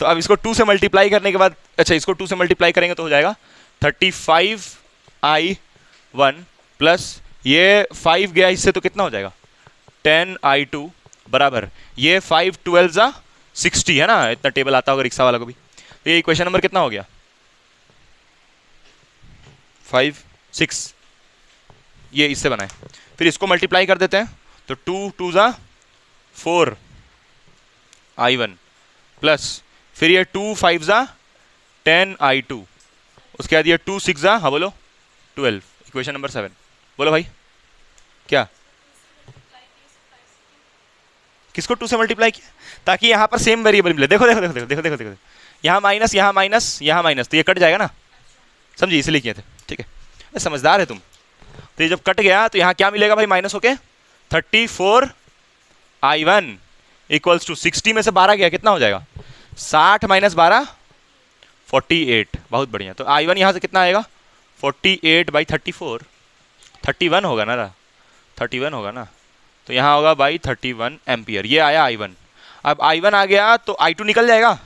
तो अब इसको 2 से मल्टीप्लाई करने के बाद, अच्छा इसको 2 से मल्टीप्लाई करेंगे तो हो जाएगा 35i1 प्लस ये 5 गया इससे तो कितना हो जाएगा 10i2 बराबर ये 5 12 60 है ना, इतना टेबल आता होगा रिक्शा वाला को भी। तो ये इक्वेशन नंबर कितना हो गया 5 6, ये इससे बनाए। फिर इसको मल्टीप्लाई कर देते हैं तो 2 2 4 i1 प्लस फिर ये 2 5 10 i2, उसके बाद ये 2 6 हाँ बोलो 12, इक्वेशन नंबर 7। बोलो भाई क्या, किसको 2 से मल्टीप्लाई किया ताकि यहाँ पर सेम वेरिएबल मिले। देखो देखो देखो देखो देखो देखो देखो, यहाँ माइनस यहाँ माइनस यहाँ माइनस, तो ये कट जाएगा ना, समझिए इसलिए किए थे, ठीक है। समझदार है तुम। तो ये जब कट गया तो यहाँ क्या मिलेगा भाई माइनस होके 34i1 इक्वल्स टू 60 में से 12 गया कितना हो जाएगा 60 माइनस 12 48, बहुत बढ़िया। तो i1 यहाँ से कितना आएगा 48/34, 31 होगा ना, 31 होगा ना, तो यहाँ होगा बाई 31 एम्पियर, ये आया i1। अब i1 आ गया तो i2 निकल जाएगा,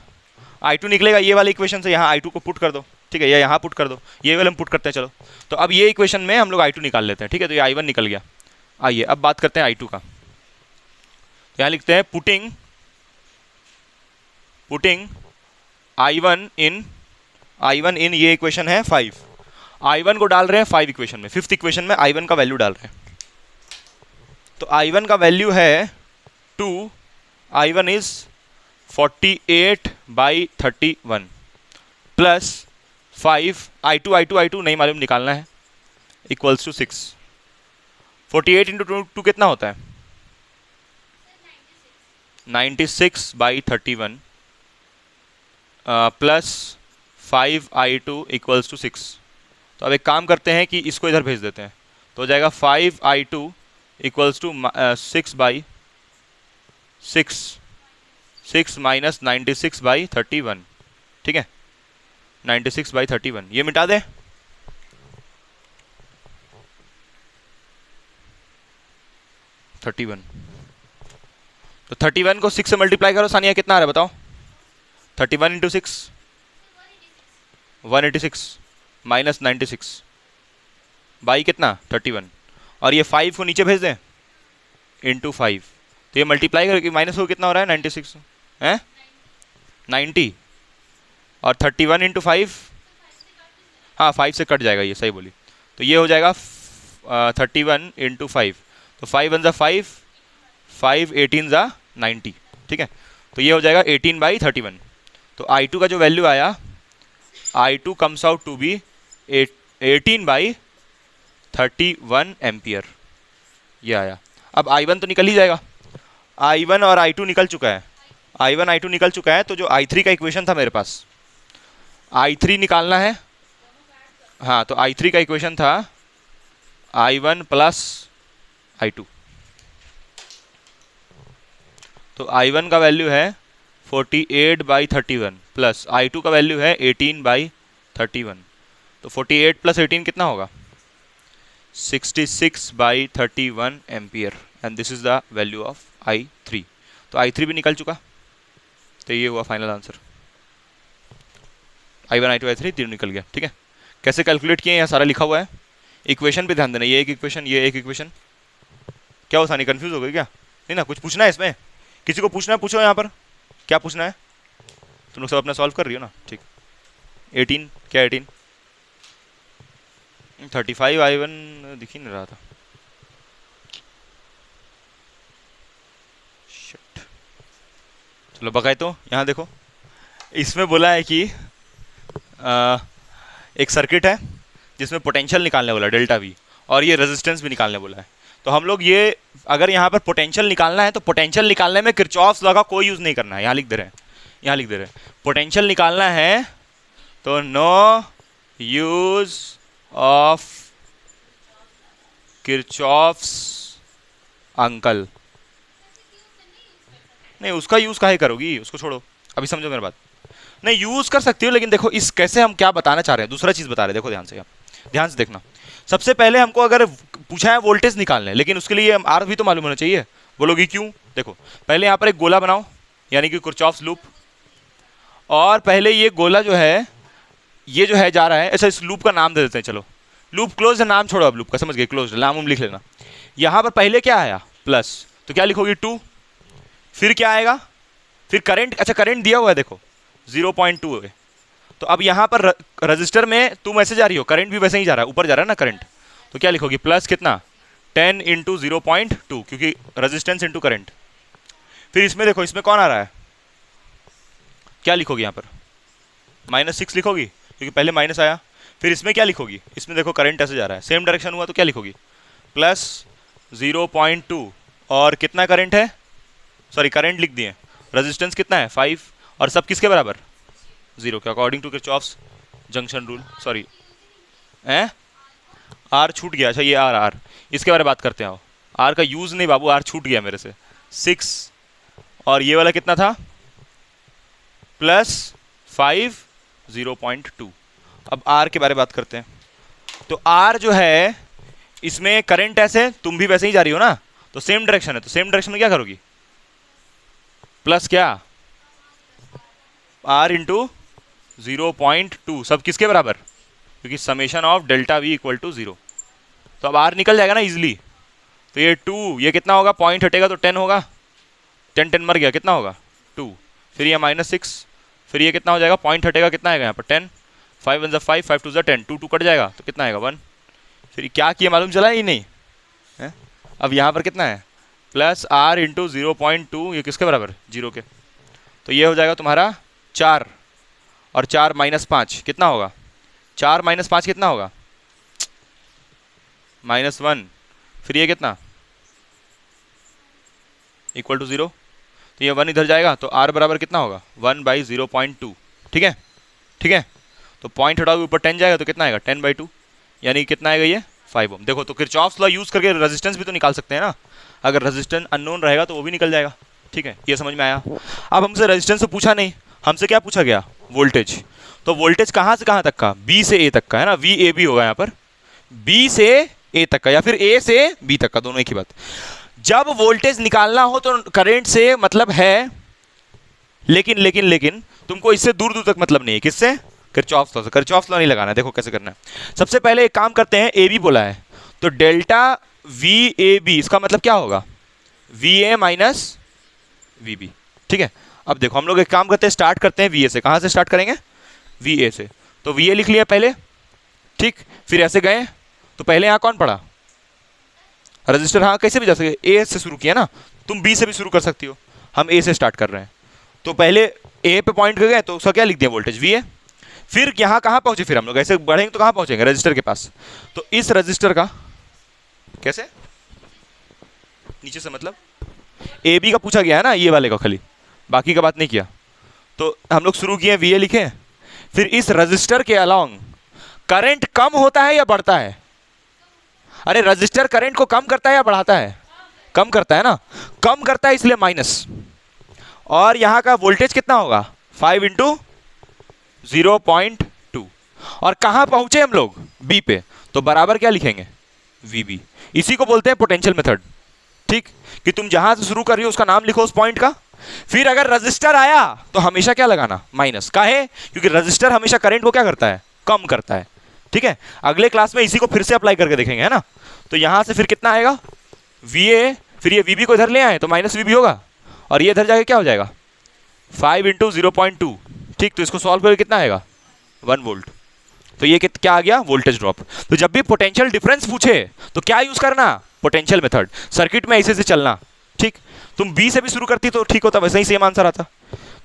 i2 निकलेगा ये वाली इक्वेशन से, यहाँ i2 को पुट कर दो, ठीक है, ये यहाँ पुट कर दो, ये वाले हम पुट करते हैं। चलो तो अब ये इक्वेशन में हम लोग i2 निकाल लेते हैं, ठीक है, तो ये i1 निकल गया। आइए अब बात करते हैं i2 का। यहाँ लिखते हैं पुटिंग i1 इन ये इक्वेशन है 5, i1 को डाल रहे हैं 5 इक्वेशन में, 5th इक्वेशन में i1 का वैल्यू डाल रहे हैं। तो i1 का वैल्यू है 2, i1 इज 48/31 प्लस 5 i2 नहीं मालूम निकालना है इक्वल्स टू 6। 48 इंटू 2 कितना होता है 96/31 प्लस 5i2 इक्वल्स टू 6। तो अब एक काम करते हैं कि इसको इधर भेज देते हैं, तो हो जाएगा 5i2 इक्वल्स टू 6 माइनस 96/31, ठीक है, 96/31 ये मिटा दे। तो 31 को 6 से मल्टीप्लाई करो सानिया, कितना आ रहा है बताओ 31 इंटू 6 186 माइनस 96 बाई कितना 31, और ये 5 को नीचे भेज दें इंटू 5, तो ये मल्टीप्लाई करके माइनस हो कितना हो रहा है 96 है 90, और 31 इंटू 5 हाँ 5 से कट जाएगा, ये सही बोली। तो ये हो जाएगा 31 इंटू 5, तो 5 1 5 5 18 90, ठीक है, तो ये हो जाएगा 18/31। तो i2 का जो वैल्यू आया i2 comes out to be 18/31 ampere, ये आया। अब i1 तो निकल ही जाएगा, i1 और i2 निकल चुका है, i1 i2 निकल चुका है, तो जो i3 का इक्वेशन था मेरे पास i3 निकालना है। हाँ तो i3 का इक्वेशन था i1 प्लस i2, तो i1 का वैल्यू है 48/31 प्लस i2 का वैल्यू है 18/31, तो 48 प्लस 18 कितना होगा 66/31 ampere, and this is the value of i3। तो i3 भी निकल चुका, तो ये हुआ final answer, i1 i2 i3 तीनों निकल गया, ठीक है। कैसे कैलकुलेट किए यहाँ सारा लिखा हुआ है, इक्वेशन पे ध्यान देना, ये एक इक्वेशन ये एक इक्वेशन। क्या हो सानी कंफ्यूज हो गई क्या, नहीं ना, कुछ पूछना है इसमें, किसी को पूछना है पूछो, यहाँ पर क्या पूछना है, तुम लोग सब अपना सॉल्व कर रही हो ना, ठीक। 18 क्या 18 35 i1 दिख ही नहीं रहा था, शिट। चलो बकाए तो यहाँ देखो, इसमें बोला है कि एक सर्किट है जिसमें पोटेंशियल निकालने बोला डेल्टा वी, और ये रेजिस्टेंस भी निकालने बोला है। तो हम लोग ये अगर यहाँ पर पोटेंशियल निकालना है तो पोटेंशियल निकालने में किरचॉफ्स लॉ का कोई यूज़ नहीं करना है, यहाँ लिख दे रहे हैं, यहाँ लिख दे रहे हैं पोटेंशियल निकालना है तो no use of Kirchhoff's uncle. नहीं उसका यूज़ काहे करोगी, उसको छोड़ो, अभी समझो मेरी बात। नहीं यूज़ कर सकती हो, लेकिन देखो इस कैसे हम क्या बताना चाह रहे हैं, दूसरा चीज़ बता रहे हैं, देखो ध्यान से, आप ध्यान से देखना। सबसे पहले हमको अगर पूछा है वोल्टेज निकालना है, लेकिन उसके लिए आर भी तो मालूम होना चाहिए, बोलोगी क्यों? देखो पहले यहाँ पर एक गोला बनाओ, यानी कि किरचॉफ्स लूप, और पहले ये गोला जो है ये जो है जा रहा है, ऐसा इस लूप का नाम दे देते हैं, चलो लूप क्लोज है, नाम छोड़ो अब लूप का, समझ गए, क्लोज नाम लिख लेना। यहाँ पर पहले क्या आया प्लस, तो क्या लिखोगी 2, फिर क्या आएगा, फिर करंट, अच्छा करंट दिया हुआ है देखो 0.2 है, तो अब यहाँ पर रजिस्टर में तुम ऐसे जा रही हो, करंट भी वैसे ही जा रहा है, ऊपर जा रहा है ना करंट, तो क्या लिखोगी प्लस कितना 10 इंटू 0.2, क्योंकि रजिस्टेंस इंटू करंट। फिर इसमें देखो इसमें कौन आ रहा है, क्या लिखोगी यहाँ पर -6 लिखोगी, क्योंकि पहले माइनस आया। फिर इसमें क्या लिखोगी, इसमें देखो करंट ऐसे जा रहा है, सेम डायरेक्शन हुआ, तो क्या लिखोगी प्लस 0.2, और कितना करंट है, सॉरी करंट लिख दिए, रेजिस्टेंस कितना है 5, और सब किसके बराबर 0 के according to Kirchhoff's junction rule. Sorry R छूट गया, अच्छा ये आर इसके बारे में बात करते हैं। आर का यूज नहीं बाबू, आर छूट गया मेरे से, 6, और ये वाला कितना था प्लस 5 0.2। अब आर के बारे में बात करते हैं। तो आर जो है इसमें करंट ऐसे, तुम भी वैसे ही जा रही हो ना, तो सेम डायरेक्शन है, तो सेम डायरेक्शन में क्या करोगी प्लस क्या आर इंटू 0.2, सब किसके बराबर, क्योंकि summation of delta V equal to 0, तो अब आर निकल जाएगा ना इजिली। तो ये 2, ये कितना होगा, पॉइंट हटेगा तो 10 होगा, 10 मर गया, कितना होगा 2, फिर ये -6, फिर ये कितना हो जाएगा, पॉइंट हटेगा, कितना आएगा यहाँ पर 10, 5 1 5, 5 2 10, 2 कट जाएगा, तो कितना आएगा 1। फिर क्या किया मालूम चला ही नहीं है। अब यहाँ पर कितना है प्लस आर इंटू 0.2, ये किसके बराबर 0 के, तो ये हो जाएगा तुम्हारा 4, और 4 -5 कितना होगा, 4 -5 कितना होगा -1, फिर ये कितना इक्वल टू 0, तो ये 1 इधर जाएगा, तो r बराबर कितना होगा 1/0.2, ठीक है, ठीक है। तो पॉइंट हटाओगे ऊपर 10 जाएगा, तो कितना आएगा 10/2, यानी कितना आएगा ये 5 ओम। देखो तो किरचॉफ्स लॉ यूज करके रेजिस्टेंस भी तो निकाल सकते हैं ना, अगर रेजिस्टेंस अननोन रहेगा तो वो भी निकल जाएगा, ठीक है, ये समझ में आया। अब हमसे रेजिस्टेंस तो पूछा नहीं, हमसे क्या पूछा गया वोल्टेज, तो वोल्टेज कहाँ से कहाँ तक का, बी से ए तक का है ना, वी ए बी होगा यहाँ पर, बी से ए तक का या फिर ए से बी तक का, दोनों एक ही बात। जब वोल्टेज निकालना हो तो करंट से मतलब है, लेकिन लेकिन लेकिन तुमको इससे दूर दूर तक मतलब नहीं है, किससे, किरचॉफ्स लॉ से। किरचॉफ्स लॉ नहीं लगाना है, देखो कैसे करना है। सबसे पहले एक काम करते हैं, ए बी बोला है तो डेल्टा वी ए बी, इसका मतलब क्या होगा V A minus V B, ठीक है। अब देखो हम लोग एक काम करते हैं, स्टार्ट करते हैं वी ए से, कहाँ से स्टार्ट करेंगे वी ए से, तो वी ए लिख लिया पहले, ठीक, फिर ऐसे गए, तो पहले यहाँ कौन पड़ा रजिस्टर, हाँ कैसे भी जा सके, ए से शुरू किया ना, तुम बी से भी शुरू कर सकती हो, हम ए से स्टार्ट कर रहे हैं, तो पहले ए पे पॉइंट कर गए, तो उसका क्या लिख दिया वोल्टेज वी ए। फिर यहाँ कहाँ पहुंचे, फिर हम लोग ऐसे बढ़ेंगे तो कहाँ पहुंचेंगे रजिस्टर के पास, तो इस रजिस्टर का कैसे नीचे से मतलब ए बी का पूछा गया है ना, ये वाले का खाली, बाकी का बात नहीं किया। तो हम लोग शुरू किए वी ए लिखे, फिर इस रजिस्टर के अलोंग करंट कम होता है या बढ़ता है, अरे रजिस्टर करंट को कम करता है या बढ़ाता है, कम करता है ना, कम करता है इसलिए माइनस, और यहाँ का वोल्टेज कितना होगा 5 इंटू 0.2, और कहाँ पहुंचे हम लोग बी पे, तो बराबर क्या लिखेंगे वी बी, इसी को बोलते हैं पोटेंशियल मेथड, ठीक, कि तुम जहां से शुरू कर रही हो उसका नाम लिखो उस पॉइंट का, फिर अगर रजिस्टर आया तो हमेशा क्या लगाना माइनस, काहे, क्योंकि रजिस्टर हमेशा करंट को क्या करता है कम करता है, ठीक है। अगले क्लास में इसी को फिर से अप्लाई करके देखेंगे, है ना। तो यहां से फिर कितना आएगा वी ए, फिर ये वी बी को इधर ले आए तो माइनस वी बी होगा, और ये इधर जाके क्या हो जाएगा 5 इंटू 0.2, ठीक, तो इसको सॉल्व करके कितना आएगा 1 वोल्ट, तो ये क्या आ गया वोल्टेज ड्रॉप। तो जब भी पोटेंशियल डिफरेंस पूछे तो क्या यूज करना पोटेंशियल मेथड, सर्किट में ऐसे से चलना, ठीक। तुम बी से भी शुरू करती तो ठीक होता, वैसे ही सेम आंसर आता,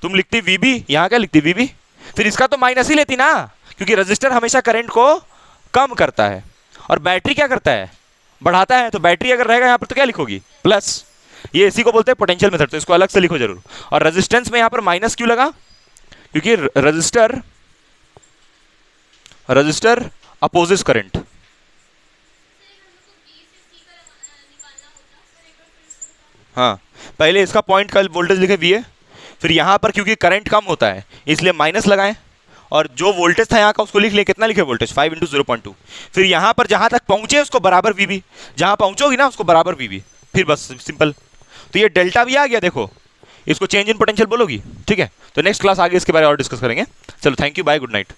तुम लिखती वी बी, यहाँ क्या लिखती वी बी, फिर इसका तो माइनस ही लेती ना, क्योंकि रजिस्टर हमेशा करंट को कम करता है और बैटरी क्या करता है बढ़ाता है, तो बैटरी अगर रहेगा यहाँ पर तो क्या लिखोगी प्लस, ये इसी को बोलते हैं पोटेंशियल मेथड, तो इसको अलग से लिखो जरूर। और रेजिस्टेंस में यहाँ पर माइनस क्यों लगा, क्योंकि रजिस्टर अपोजिस करंट, हाँ पहले इसका पॉइंट का वोल्टेज लिखे वी ए, फिर यहाँ पर क्योंकि करंट कम होता है इसलिए माइनस लगाएं, और जो वोल्टेज था यहाँ का उसको लिख ले, कितना लिखे वोल्टेज 5 इंटू 0.2, फिर यहाँ पर जहाँ तक पहुँचे उसको बराबर वी बी, जहाँ पहुँचोगी ना उसको बराबर वी बी, फिर बस सिंपल। तो ये डेल्टा भी आ गया, देखो इसको चेंज इन पोटेंशियल बोलोगी, ठीक है। तो नेक्स्ट क्लास आगे इसके बारे में और डिस्कस करेंगे। चलो thank you, bye, good night.